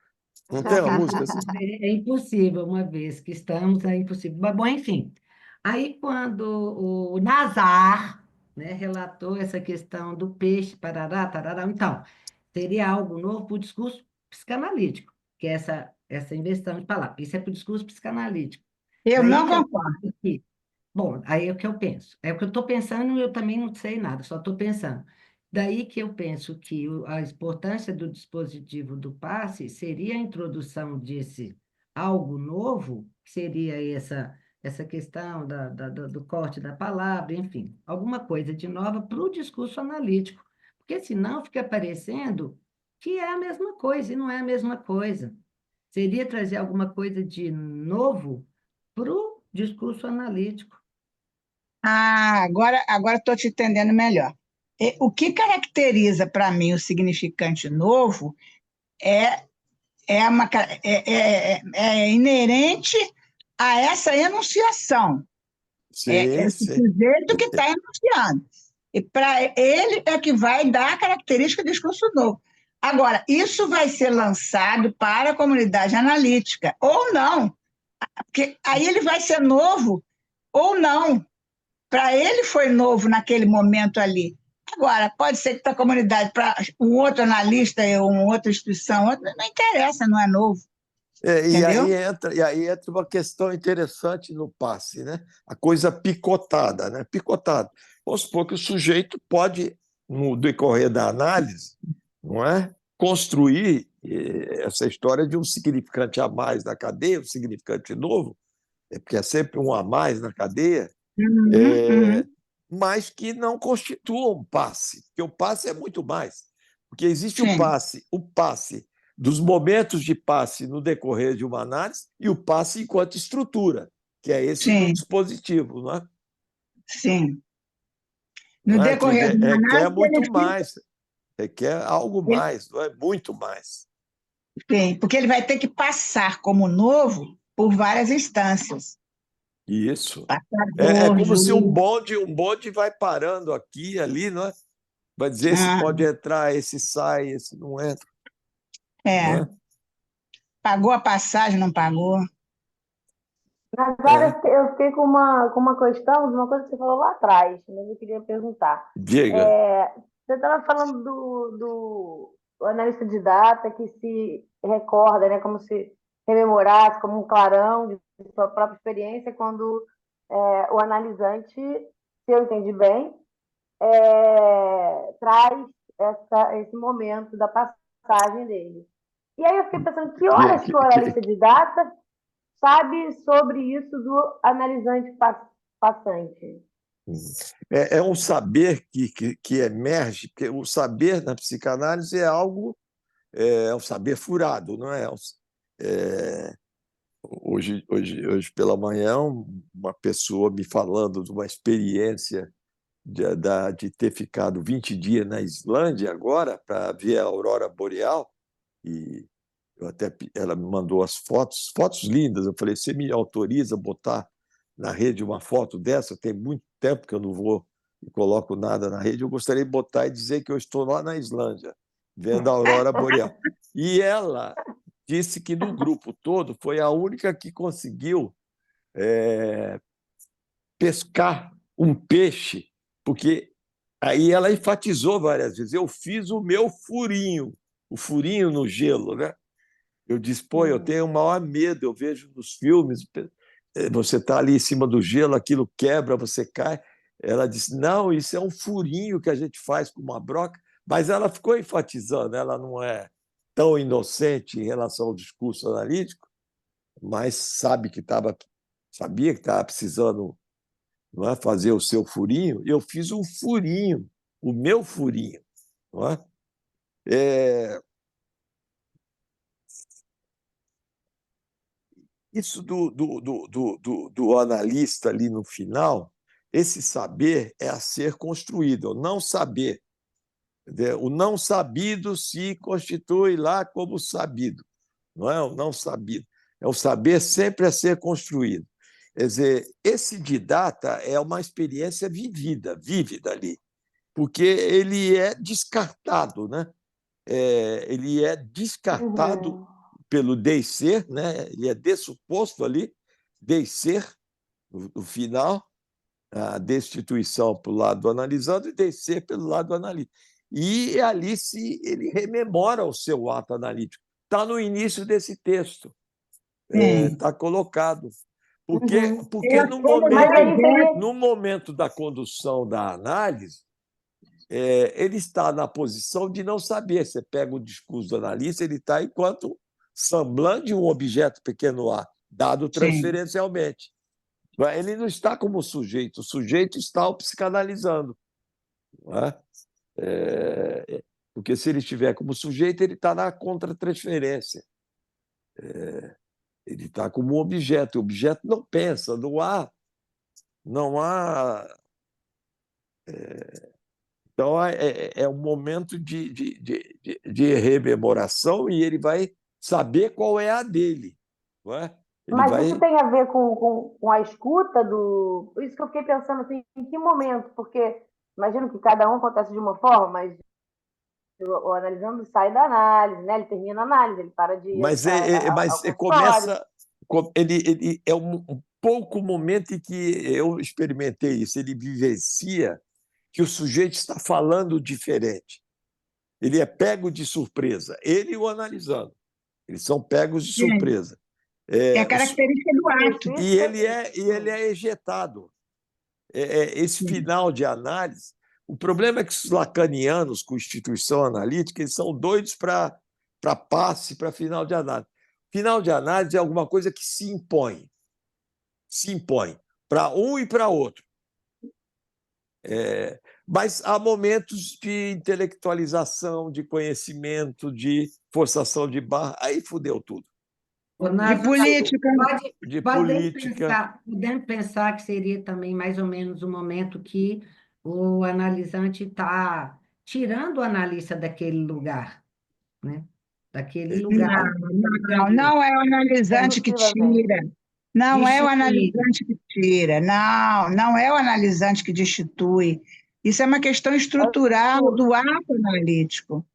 Não tem uma música assim? É impossível, uma vez que estamos, é impossível. Mas, bom, enfim. Aí, quando o Nazar, né, relatou essa questão do peixe, parará, tarará, então, seria algo novo para o discurso psicanalítico, que é essa inversão de palavras. Isso é para o discurso psicanalítico. Eu Aí não que eu concordo. aqui. Bom, aí é o que eu penso. É o que eu estou pensando, eu também não sei nada, só estou pensando. Daí que eu penso que a importância do dispositivo do passe seria a introdução desse algo novo, que seria essa questão do corte da palavra, enfim, alguma coisa de nova para o discurso analítico. Porque senão fica parecendo que é a mesma coisa, e não é a mesma coisa. Seria trazer alguma coisa de novo para o discurso analítico. Ah, agora estou te entendendo melhor. O que caracteriza para mim o significante novo é, é inerente a essa enunciação. É Sim, o sim. sujeito que está enunciando. E para ele é que vai dar a característica do discurso novo. Agora, isso vai ser lançado para a comunidade analítica, ou não, porque aí ele vai ser novo ou não. Para ele foi novo naquele momento ali. Agora, pode ser que para a comunidade, para um outro analista ou uma outra instituição, não interessa, não é novo, entendeu? E aí entra uma questão interessante no passe, né? A coisa picotada, né? Picotada. Vamos supor que o sujeito pode, no decorrer da análise, não é? Construir essa história de um significante a mais na cadeia, um significante novo, porque é sempre um a mais na cadeia, Uhum, é, uhum. mas que não constitua um passe, porque o passe é muito mais. Porque existe Sim, o passe dos momentos de passe no decorrer de uma análise e o passe enquanto estrutura, que é esse do sim, dispositivo, não é? sim. No Não é? Que decorrer de uma requer análise, muito mais, requer algo ele, mais, não é? Muito mais. sim, porque ele vai ter que passar como novo por várias instâncias. Isso. É Passador, como se juiz. um bonde vai parando aqui e ali, não é? Vai dizer esse Ah, pode entrar, esse sai, esse não entra, não é. é? Pagou a passagem, não pagou? Agora É. eu fiquei com uma questão de uma coisa que você falou lá atrás, mas eu queria perguntar. Diga. É, você estava falando do analista de data que se recorda, né, como se rememorasse, como um clarão de sua própria experiência, quando o analisante, se eu entendi bem, traz esse momento da passagem dele. E aí eu fiquei pensando, que Que, horas que, que o que, analista de data sabe sobre isso do analisante passante? é um saber que emerge, porque o saber na psicanálise é algo, é um saber furado, não é? É, hoje pela manhã, uma pessoa me falando de uma experiência de ter ficado 20 dias na Islândia agora para ver a aurora boreal, e ela me mandou as fotos lindas. Eu falei: você me autoriza a botar na rede uma foto dessa? Tem muito tempo que eu não vou e coloco nada na rede. Eu gostaria de botar e dizer que eu estou lá na Islândia, vendo a aurora boreal. E ela disse que no grupo todo foi a única que conseguiu pescar um peixe, porque aí ela enfatizou várias vezes: eu fiz o furinho no gelo, né? Eu disse: pô, eu Hum. tenho o maior medo, eu vejo nos filmes, você está ali em cima do gelo, aquilo quebra, você cai. Ela disse: não, isso é um furinho que a gente faz com uma broca, mas ela ficou enfatizando, ela não é tão inocente em relação ao discurso analítico, mas sabia que estava precisando, não é, fazer o seu furinho. Eu fiz um furinho, o meu furinho, não é? É, isso do analista ali no final, esse saber é a ser construído, o não saber. O não sabido se constitui lá como sabido, não é o não sabido, é o saber sempre a ser construído. Quer dizer, esse didata é uma experiência vivida, vívida ali, porque ele é descartado, né? Ele é descartado Uhum. pelo descer, né? Ele é dessuposto ali, descer no final, a destituição pelo lado do analisando e descer pelo lado do analista. E ali ele rememora o seu ato analítico. Está no início desse texto, Sim. está colocado. Porque Ela como Mas aí seria. no momento da condução da análise, ele está na posição de não saber. Você pega o discurso do analista, ele está enquanto semblante de um objeto pequeno a, dado transferencialmente. Ele não está como sujeito, o sujeito está o psicanalizando. Não é? Porque se ele estiver como sujeito, ele está na contratransferência. Ele está como um objeto. O objeto não pensa, não há. Então, é um momento de rememoração e ele vai saber qual é a dele. Não é? Ele Mas isso vai. tem a ver com a escuta do. Isso que eu fiquei pensando assim, em que momento? Porque imagino que cada um acontece de uma forma, mas o analisando sai da análise, né? Ele termina a análise, ele para de ir ao consultório. Começa. Ele é um pouco momento em que eu experimentei isso. Ele vivencia que o sujeito está falando diferente. Ele é pego de surpresa. Ele e o analisando. Eles são pegos de surpresa. É a característica do ato. E ele é ejetado. Esse final de análise. O problema é que os lacanianos, com instituição analítica, eles são doidos para passe, para final de análise. Final de análise é alguma coisa que se impõe para um e para outro. Mas há momentos de intelectualização, de conhecimento, de forçação de barra, aí fudeu tudo. De política. De política. Podemos pensar que seria também mais ou menos o momento que o analisante está tirando o analista daquele lugar, né? Daquele lugar. Não é o analisante que tira. Não é o Destituir. analisante que tira. Não é o analisante que destitui. Isso é uma questão estrutural do ato analítico.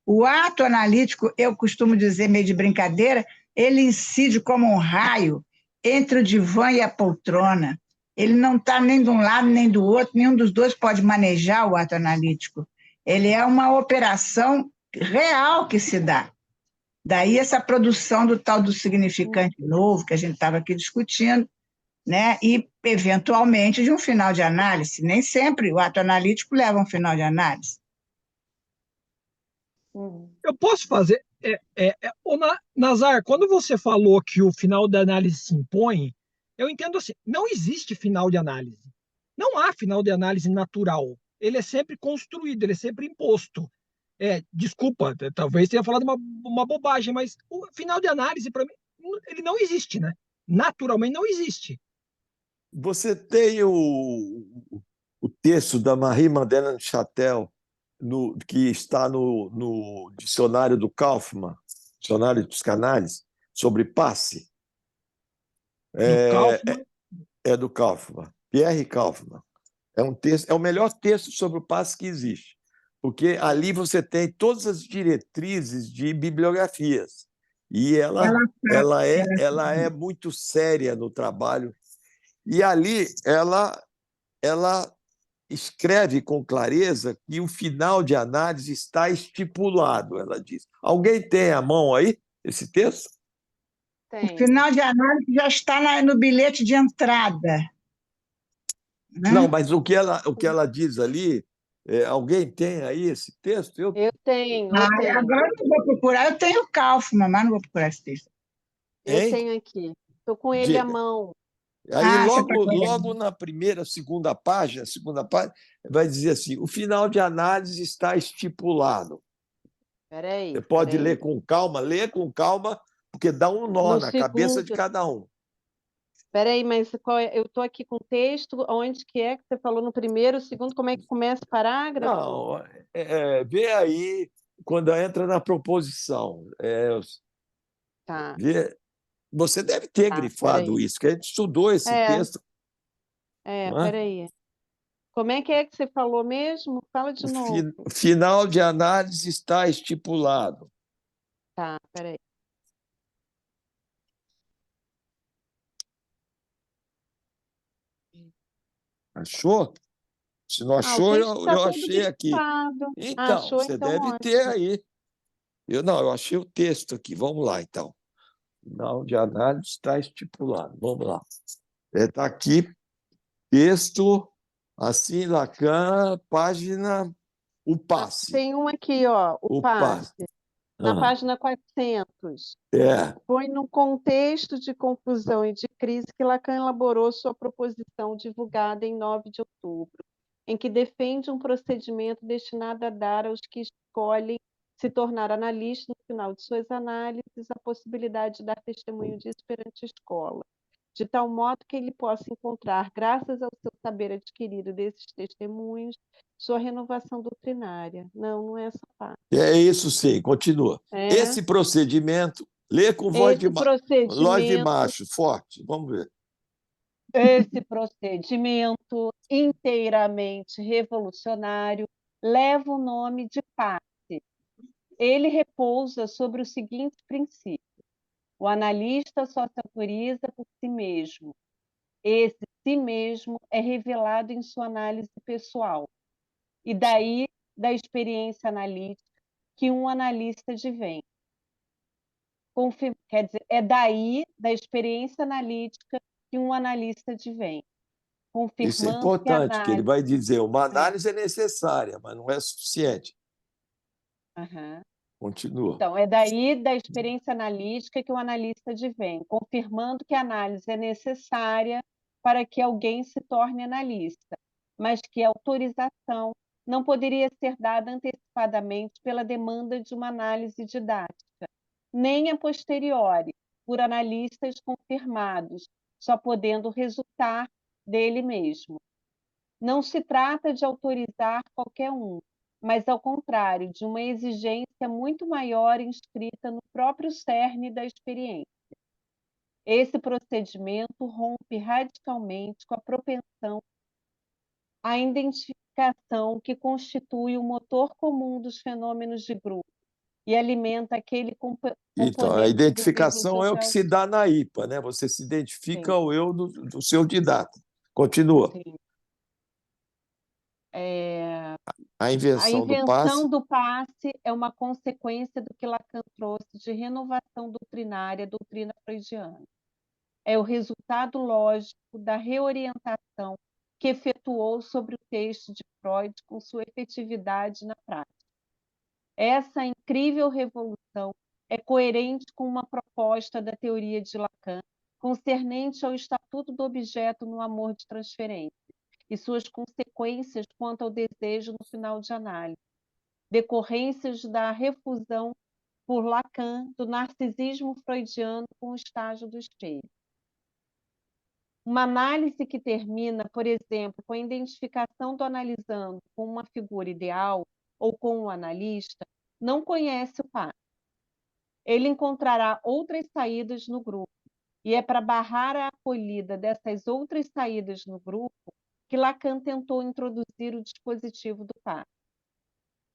O ato analítico, eu costumo dizer, meio de brincadeira, ele incide como um raio entre o divã e a poltrona. Ele não está nem de um lado nem do outro, nenhum dos dois pode manejar o ato analítico. Ele é uma operação real que se dá. Daí essa produção do tal do significante novo, que a gente estava aqui discutindo, né? E, eventualmente, de um final de análise. Nem sempre o ato analítico leva a um final de análise. Eu posso fazer. Nazar, quando você falou que o final da análise se impõe, eu entendo assim: não existe final de análise. Não há final de análise natural. Ele é sempre construído, ele é sempre imposto. Desculpa, talvez tenha falado uma bobagem, mas o final de análise, para mim, ele não existe, né? Naturalmente não existe. Você tem o texto da Marie-Madeleine Chatel, que está no dicionário do Kaufmann, dicionário de psicanálise, sobre passe. É do Kaufmann, Pierre Kaufmann. É um texto, é o melhor texto sobre o passe que existe, porque ali você tem todas as diretrizes de bibliografias e ela é muito séria no trabalho. E ali ela escreve com clareza que o final de análise está estipulado, ela diz. Alguém tem à mão aí esse texto? O final de análise já está no bilhete de entrada. Né? Não, mas o que ela diz ali, alguém tem aí esse texto? Eu tenho. Agora eu não vou procurar, eu tenho o Kaufmann, mas não vou procurar esse texto. Eu tenho aqui. Estou com ele à mão. Aí, logo na segunda página, vai dizer assim: o final de análise está estipulado. Você pode ler com calma, porque dá um nó na cabeça de cada um. Espera aí, mas eu estou aqui com o texto, onde que é que você falou no primeiro, segundo, como é que começa o parágrafo? Não, vê aí quando entra na proposição. Tá. Você deve ter grifado isso, que a gente estudou esse texto. Espera aí. Como é que você falou mesmo? Fala de novo. O final de análise está estipulado. Tá, espera aí. Achou? Se não achou, eu achei aqui. Então, achou, você deve ótimo. ter aí. Eu achei o texto aqui. Vamos lá, então. Final de análise está estipulado. Vamos lá. Está aqui, texto, assim, Lacan, página, o passe. Tem um aqui, ó, o passe, na página 400. Foi no contexto de confusão e de crise que Lacan elaborou sua proposição divulgada em 9 de outubro, em que defende um procedimento destinado a dar aos que escolhem se tornar analistas no final de suas análises a possibilidade de dar testemunho disso perante a escola, de tal modo que ele possa encontrar, graças ao seu saber adquirido desses testemunhos, sua renovação doutrinária. Não é essa parte. É isso, sim, continua. Esse procedimento, lê com voz de macho, forte, vamos ver. Esse procedimento inteiramente revolucionário leva o nome de passe. Ele repousa sobre o seguinte princípio: o analista só se autoriza por si mesmo. Esse si mesmo é revelado em sua análise pessoal. E daí, da experiência analítica, que um analista advém. Quer dizer, é daí, da experiência analítica, que um analista advém. Isso é importante, que ele vai dizer, uma análise é necessária, mas não é suficiente. Continua. Então, é daí da experiência analítica que o analista advém, confirmando que a análise é necessária para que alguém se torne analista, mas que a autorização não poderia ser dada antecipadamente pela demanda de uma análise didática, nem a posteriori, por analistas confirmados, só podendo resultar dele mesmo. Não se trata de autorizar qualquer um, mas, ao contrário, de uma exigência muito maior inscrita no próprio cerne da experiência. Esse procedimento rompe radicalmente com a propensão à identificação que constitui o motor comum dos fenômenos de grupo e alimenta aquele componente. Então, a identificação é o que se dá na IPA, né? Você se identifica ao eu do seu didata. Continua. Sim. A invenção do passe é uma consequência do que Lacan trouxe de renovação doutrinária, doutrina freudiana. É o resultado lógico da reorientação que efetuou sobre o texto de Freud com sua efetividade na prática. Essa incrível revolução é coerente com uma proposta da teoria de Lacan concernente ao estatuto do objeto no amor de transferência e suas consequências quanto ao desejo no final de análise, decorrências da refusão por Lacan do narcisismo freudiano com o estágio do espelho. Uma análise que termina, por exemplo, com a identificação do analisando com uma figura ideal ou com um analista, não conhece o passe. Ele encontrará outras saídas no grupo, e é para barrar a acolhida dessas outras saídas no grupo que Lacan tentou introduzir o dispositivo do passe.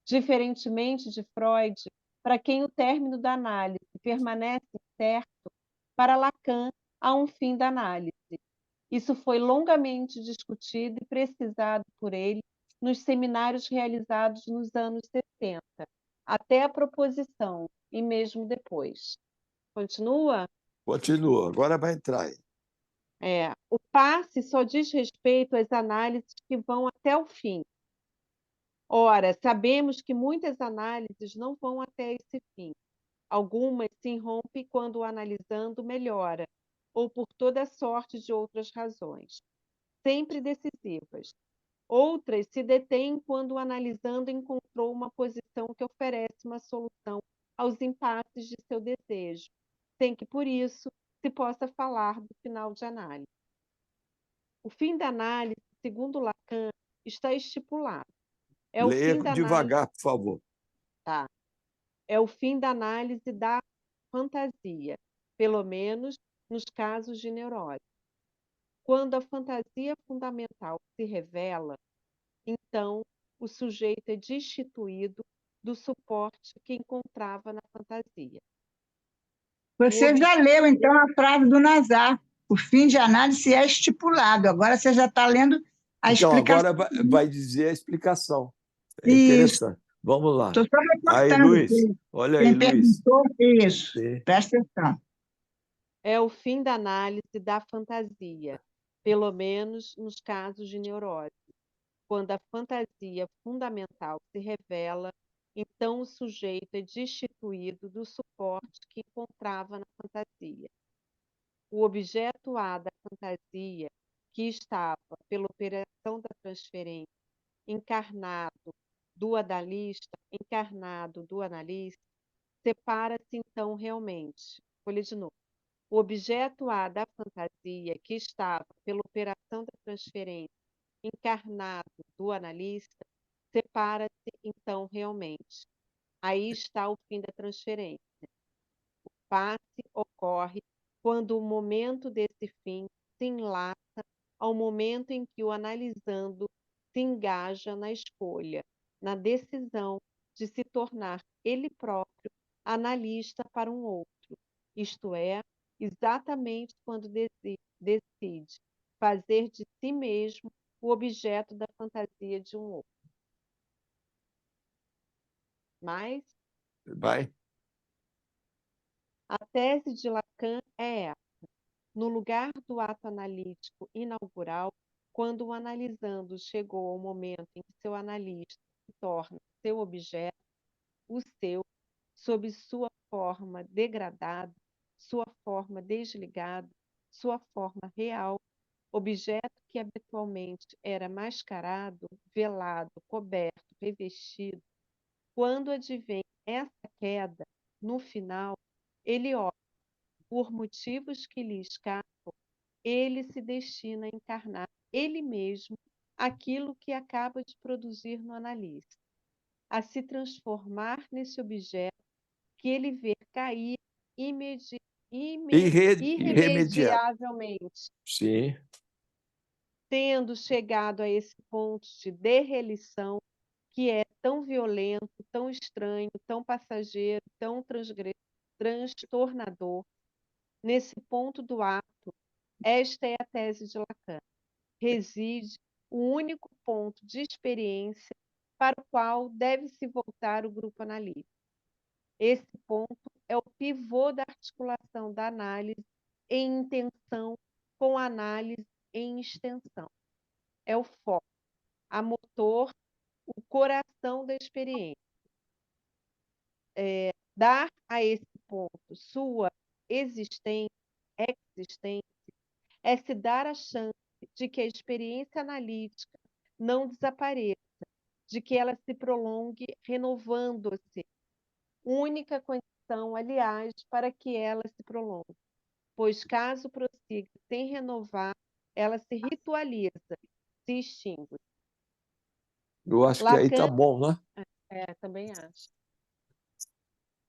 Diferentemente de Freud, para quem o término da análise permanece incerto, para Lacan há um fim da análise. Isso foi longamente discutido e precisado por ele nos seminários realizados nos anos 60, até a proposição, e mesmo depois. Continua? Continua, agora vai entrar. O passe só diz respeito às análises que vão até o fim. Ora, sabemos que muitas análises não vão até esse fim. Algumas se irrompem quando o analisando melhora, ou por toda sorte de outras razões, sempre decisivas. Outras se detêm quando o analisando encontrou uma posição que oferece uma solução aos impasses de seu desejo, sem que, por isso, se possa falar do final de análise. O fim da análise, segundo Lacan, está estipulado. Leia devagar, por favor. Tá. É o fim da análise da fantasia, pelo menos nos casos de neurose. Quando a fantasia fundamental se revela, então o sujeito é destituído do suporte que encontrava na fantasia. Você já leu, então, a frase do Nazar. O fim de análise é estipulado. Agora você já está lendo a explicação. Agora vai dizer a explicação. É interessante. Vamos lá. Estou só reportando. Aí, Luiz. Olha aí, Quem Luiz. perguntou, isso. Sim. Presta atenção. É o fim da análise da fantasia, pelo menos nos casos de neurose. Quando a fantasia fundamental se revela, então o sujeito é destituído do suporte que encontrava na fantasia. O objeto A da fantasia, que estava, pela operação da transferência, encarnado do analista, separa-se então realmente. Vou ler de novo. O objeto A da fantasia, que estava, pela operação da transferência, encarnado do analista, separa-se então realmente. Aí está o fim da transferência. O passe ocorre quando o momento desse fim se enlaça ao momento em que o analisando se engaja na escolha, na decisão de se tornar ele próprio analista para um outro, isto é, exatamente quando decide fazer de si mesmo o objeto da fantasia de um outro. Mas Vai. a tese de Lacan é essa. No lugar do ato analítico inaugural, quando o analisando chegou ao momento em que seu analista se torna seu objeto, o seu, sob sua forma degradada, sua forma desligada, sua forma real, objeto que habitualmente era mascarado, velado, coberto, revestido, quando advém essa queda, no final, ele opta, por motivos que lhe escapam, ele se destina a encarnar ele mesmo aquilo que acaba de produzir no analista, a se transformar nesse objeto que ele vê cair Irremediável. irremediavelmente, Sim. tendo chegado a esse ponto de derrelição que é tão violento, tão estranho, tão passageiro, tão transtornador. Nesse ponto do ato, esta é a tese de Lacan. Reside o único ponto de experiência para o qual deve se voltar o grupo analítico. Esse ponto é o pivô da articulação da análise em intenção com a análise em extensão. É o foco, a motor, o coração da experiência. Dar a esse ponto sua existência, é se dar a chance de que a experiência analítica não desapareça, de que ela se prolongue renovando-se. Única condição, aliás, para que ela se prolongue. Pois caso prossiga sem renovar, ela se ritualiza, se extingue. Eu acho que aí tá bom, né? Também acho.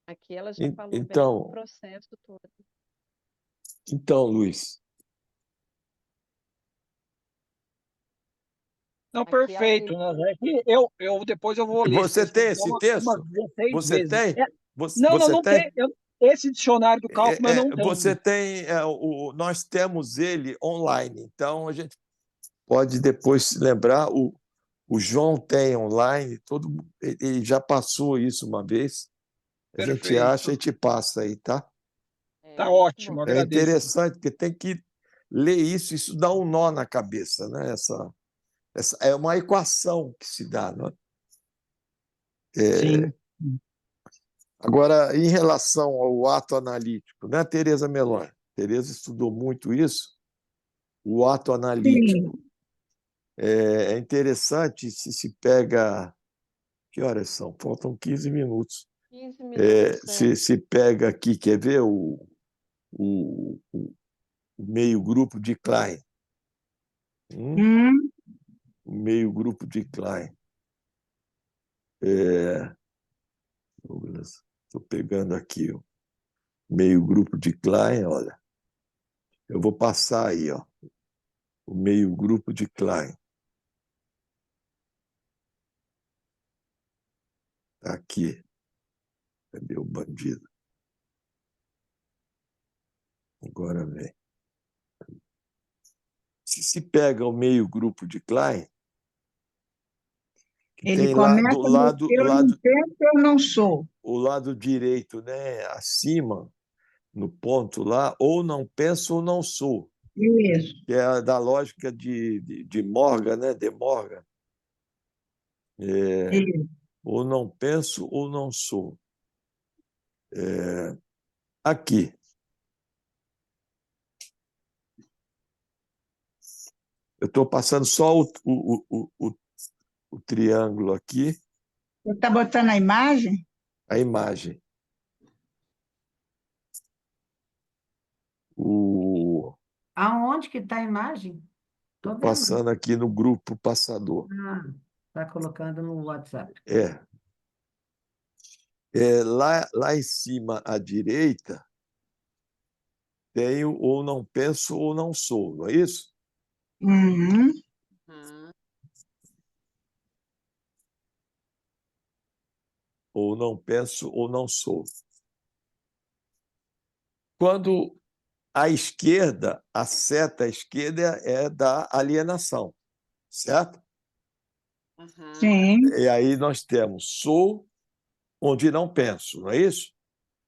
Aqui ela já falou bem do Então, processo todo. então, Luiz, Não, Aqui ela perfeito, né? Depois eu vou ler esse você texto tem então, esse texto? umas 16 Você vezes. tem? Não, Você não tem? tenho. Esse dicionário do cálculo eu não tenho. Você tem, nós temos ele online, então a gente pode depois se lembrar. O João tem online, ele já passou isso uma vez. A gente Perfeito. acha e te passa aí, tá? Tá ótimo, bom. É agradeço. interessante, porque tem que ler isso dá um nó na cabeça, né? Essa é uma equação que se dá, né? Sim. Agora, em relação ao ato analítico, né, Tereza Meloni? Tereza estudou muito isso. O ato analítico Sim, é interessante se pega. Que horas são? Faltam 15 minutos. 15 minutos. Se pega aqui, quer ver o meio grupo de Klein? O meio grupo de Klein. Estou pegando aqui o meio grupo de Klein, olha. Eu vou passar aí, ó, o meio grupo de Klein. Tá aqui. Cadê o bandido? Agora vem. Se pega o meio grupo de Klein, que ele tem lá do começa no eu não tento, eu não sou. o lado direito, né, acima, no ponto lá, ou não penso ou não sou, Isso. que é da lógica de Morgan, né? De Morgan. Isso. Ou não penso ou não sou. Aqui. Eu estou passando só o triângulo aqui, Você está botando a imagem? a imagem. O, Aonde que está a imagem? Estou vendo. passando aqui no grupo passador. Está colocando no WhatsApp. Lá em cima, à direita, tem o ou não penso ou não sou, não é isso? Uhum. Ou não penso ou não sou. Quando à esquerda, a seta à esquerda é da alienação, certo? Sim, E aí nós temos sou onde não penso, não é isso?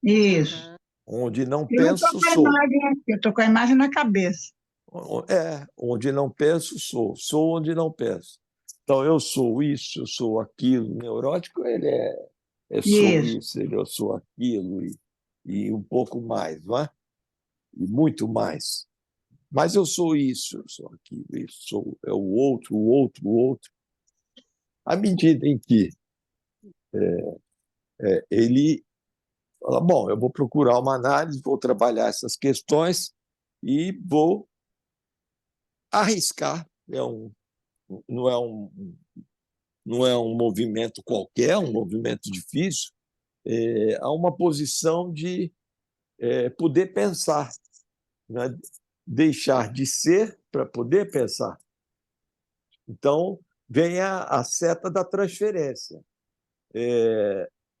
isso. Onde não Eu não estou penso, com a sou. imagem aqui, eu estou com a imagem na cabeça. Onde não penso, sou. Sou onde não penso. Então, eu sou isso, eu sou aquilo. O neurótico, ele é sou Isso. isso, eu sou aquilo e um pouco mais, não é? E muito mais. Mas eu sou isso, eu sou aquilo, isso sou, é o outro, o outro, o outro. À medida em que ele fala, bom, eu vou procurar uma análise, vou trabalhar essas questões e vou arriscar. Não é não é um movimento qualquer, um movimento difícil, há uma posição de poder pensar, né? Deixar de ser para poder pensar. Então, vem a seta da transferência.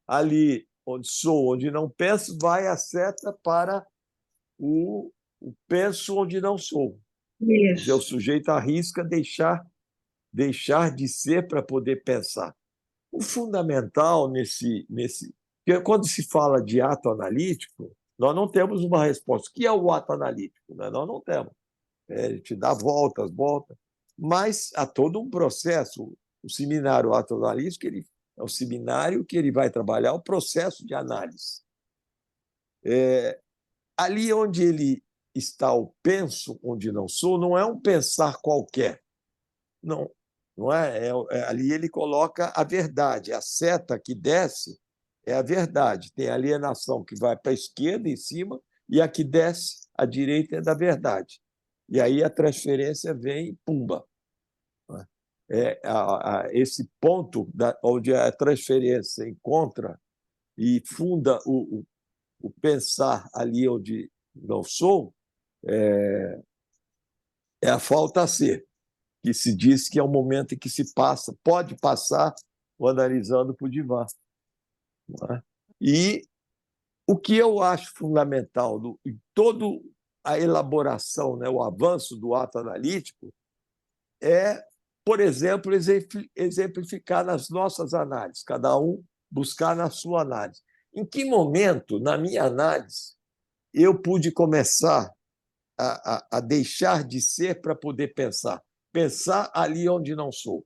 Ali onde sou, onde não penso, vai a seta para o penso onde não sou. Quer dizer, o Isso. sujeito arrisca deixar de ser para poder pensar. O fundamental porque quando se fala de ato analítico, nós não temos uma resposta. O que é o ato analítico? Nós não temos. A gente dá voltas, voltas, mas há todo um processo. O seminário ato analítico é um seminário que ele vai trabalhar o processo de análise. Ali onde ele está o penso, onde não sou, não é um pensar qualquer. Não é? Ali ele coloca a verdade. A seta que desce é a verdade. Tem a alienação que vai para a esquerda, em cima, e a que desce à direita é da verdade. E aí a transferência vem, pumba. Esse ponto onde a transferência encontra e funda o pensar ali onde não sou, é a falta a ser, que se diz que é o momento em que se pode passar o analisando por divã. É? E o que eu acho fundamental em toda a elaboração, né, o avanço do ato analítico, é, por exemplo, exemplificar nas nossas análises, cada um buscar na sua análise. Em que momento, na minha análise, eu pude começar a deixar de ser para poder pensar? Pensar ali onde não sou.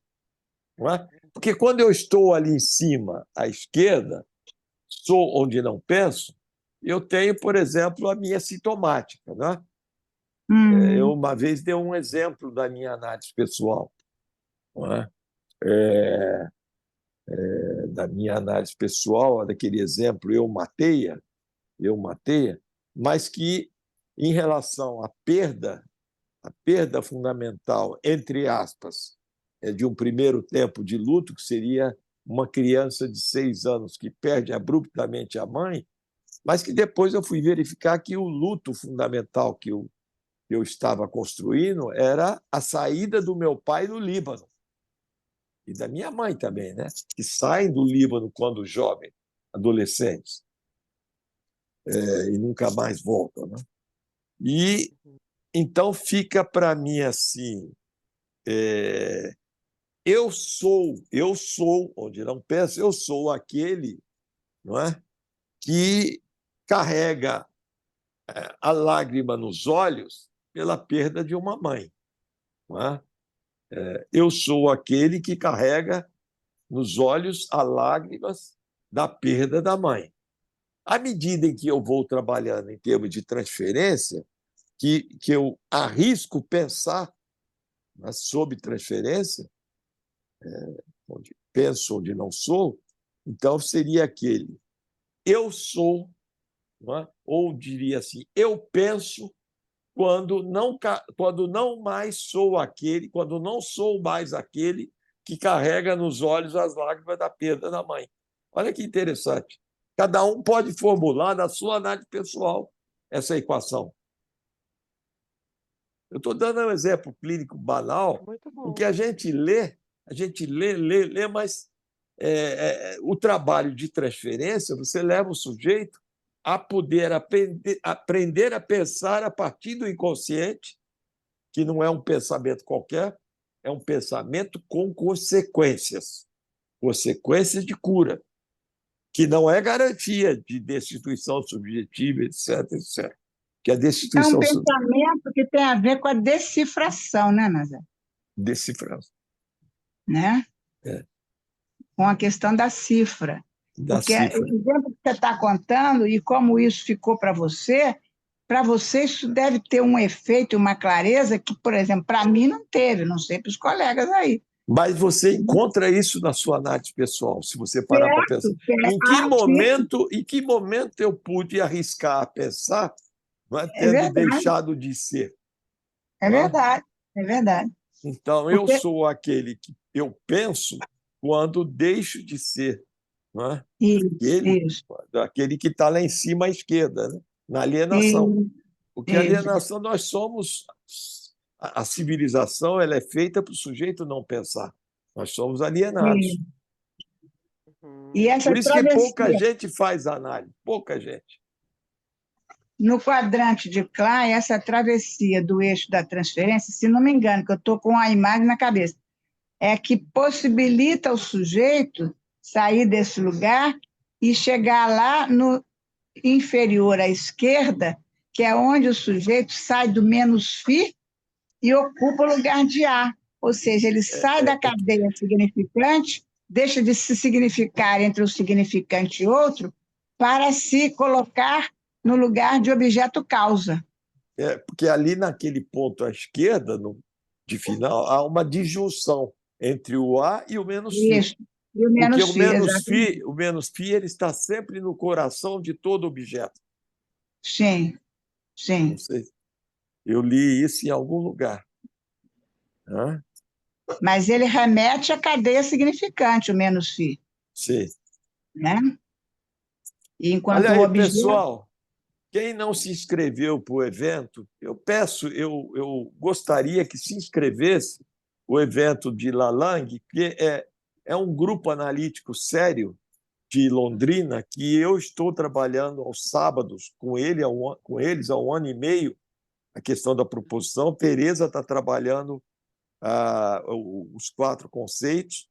Não é? Porque quando eu estou ali em cima, à esquerda, sou onde não penso, eu tenho, por exemplo, a minha sintomática. Né? Eu, uma vez, dei um exemplo da minha análise pessoal. Não é? Da minha análise pessoal, daquele exemplo, eu matei-a, mas que, em relação à a perda fundamental, entre aspas, de um primeiro tempo de luto, que seria uma criança de 6 anos que perde abruptamente a mãe, mas que depois eu fui verificar que o luto fundamental que eu estava construindo era a saída do meu pai do Líbano e da minha mãe também, né? Que saem do Líbano quando jovens, adolescentes, e nunca mais voltam. Né? E então fica para mim assim, eu sou, onde não penso, eu sou aquele, não é? Que carrega a lágrima nos olhos pela perda de uma mãe. Não é? Eu sou aquele que carrega nos olhos as lágrimas da perda da mãe. À medida em que eu vou trabalhando em termos de transferência, que eu arrisco pensar, né, sobre transferência, onde penso onde não sou, então seria aquele eu sou, não é? Ou diria assim, eu penso quando não mais sou aquele, quando não sou mais aquele que carrega nos olhos as lágrimas da perda da mãe. Olha que interessante. Cada um pode formular na sua análise pessoal essa equação. Eu estou dando um exemplo clínico banal, Muito bom. porque a gente lê, mas o trabalho de transferência, você leva o sujeito a poder aprender a pensar a partir do inconsciente, que não é um pensamento qualquer, é um pensamento com consequências, consequências de cura, que não é garantia de destituição subjetiva, etc, etc. Que a É um destituição pensamento que tem a ver com a decifração, né, Nazaré? decifrada, Né? Com a questão da cifra. da Porque cifra. o exemplo que você está contando e como isso ficou para você isso deve ter um efeito, uma clareza que, por exemplo, para mim não teve, não sei para os colegas aí. Mas você encontra isso na sua análise pessoal, se você parar para pensar. Certo? Em que momento eu pude arriscar a pensar, não é, É tendo verdade, deixado de ser? é Não é? verdade, é verdade. Então, eu Porque sou aquele que eu penso quando deixo de ser. Não é? isso, Aquele que está lá em cima à esquerda, né? Na alienação. isso, Porque a isso. alienação, nós somos. A civilização ela é feita para o sujeito não pensar. Nós somos alienados. E essa Por isso que pouca travessia gente faz análise, pouca gente. no quadrante de Klein, essa travessia do eixo da transferência, se não me engano, que eu estou com a imagem na cabeça, é que possibilita o sujeito sair desse lugar e chegar lá no inferior à esquerda, que é onde o sujeito sai do menos φ e ocupa o lugar de A. Ou seja, ele sai da cadeia significante, deixa de se significar entre o significante e outro, para se colocar no lugar de objeto causa. Porque ali naquele ponto à esquerda, de final, há uma disjunção entre o A e o menos φ. Isso. E o Porque menos φ, exatamente. o menos φ ele está sempre no coração de todo objeto. Sim, Não sim. sei, eu li isso em algum lugar. Hã? Mas ele remete à cadeia significante, o menos φ, Sim. né? E Olha enquanto o aí, objeto... pessoal, quem não se inscreveu para o evento, eu gostaria que se inscrevesse o evento de Lalang, que é um grupo analítico sério de Londrina, que eu estou trabalhando aos sábados com eles há 1 ano e meio, a questão da proposição. Tereza está trabalhando os 4 conceitos,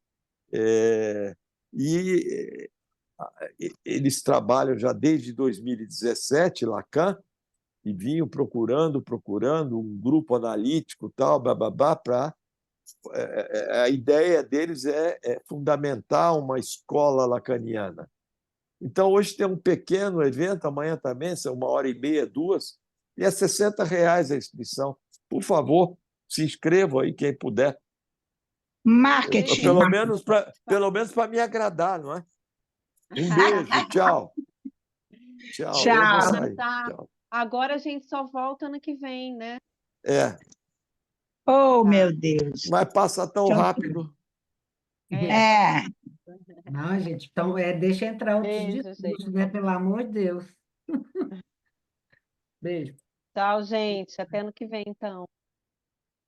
e eles trabalham já desde 2017, Lacan, e vinham procurando um grupo analítico, tal, para a ideia deles é fundamentar uma escola lacaniana. Então, hoje tem um pequeno evento, amanhã também, são 1h30, 2, e é R$60 a inscrição. Por favor, se inscrevam aí, quem puder. Marketing. Pelo menos para me agradar, não é? Um beijo, tchau. Tchau, eu vou Tchau. sair. Tchau. Agora a gente só volta ano que vem, né? Oh, meu Deus. Mas passa tão rápido. É. Não, gente, então deixa entrar outros Beijo, discursos, gente. né? Pelo amor de Deus. Beijo. Tchau, gente. Até ano que vem, então.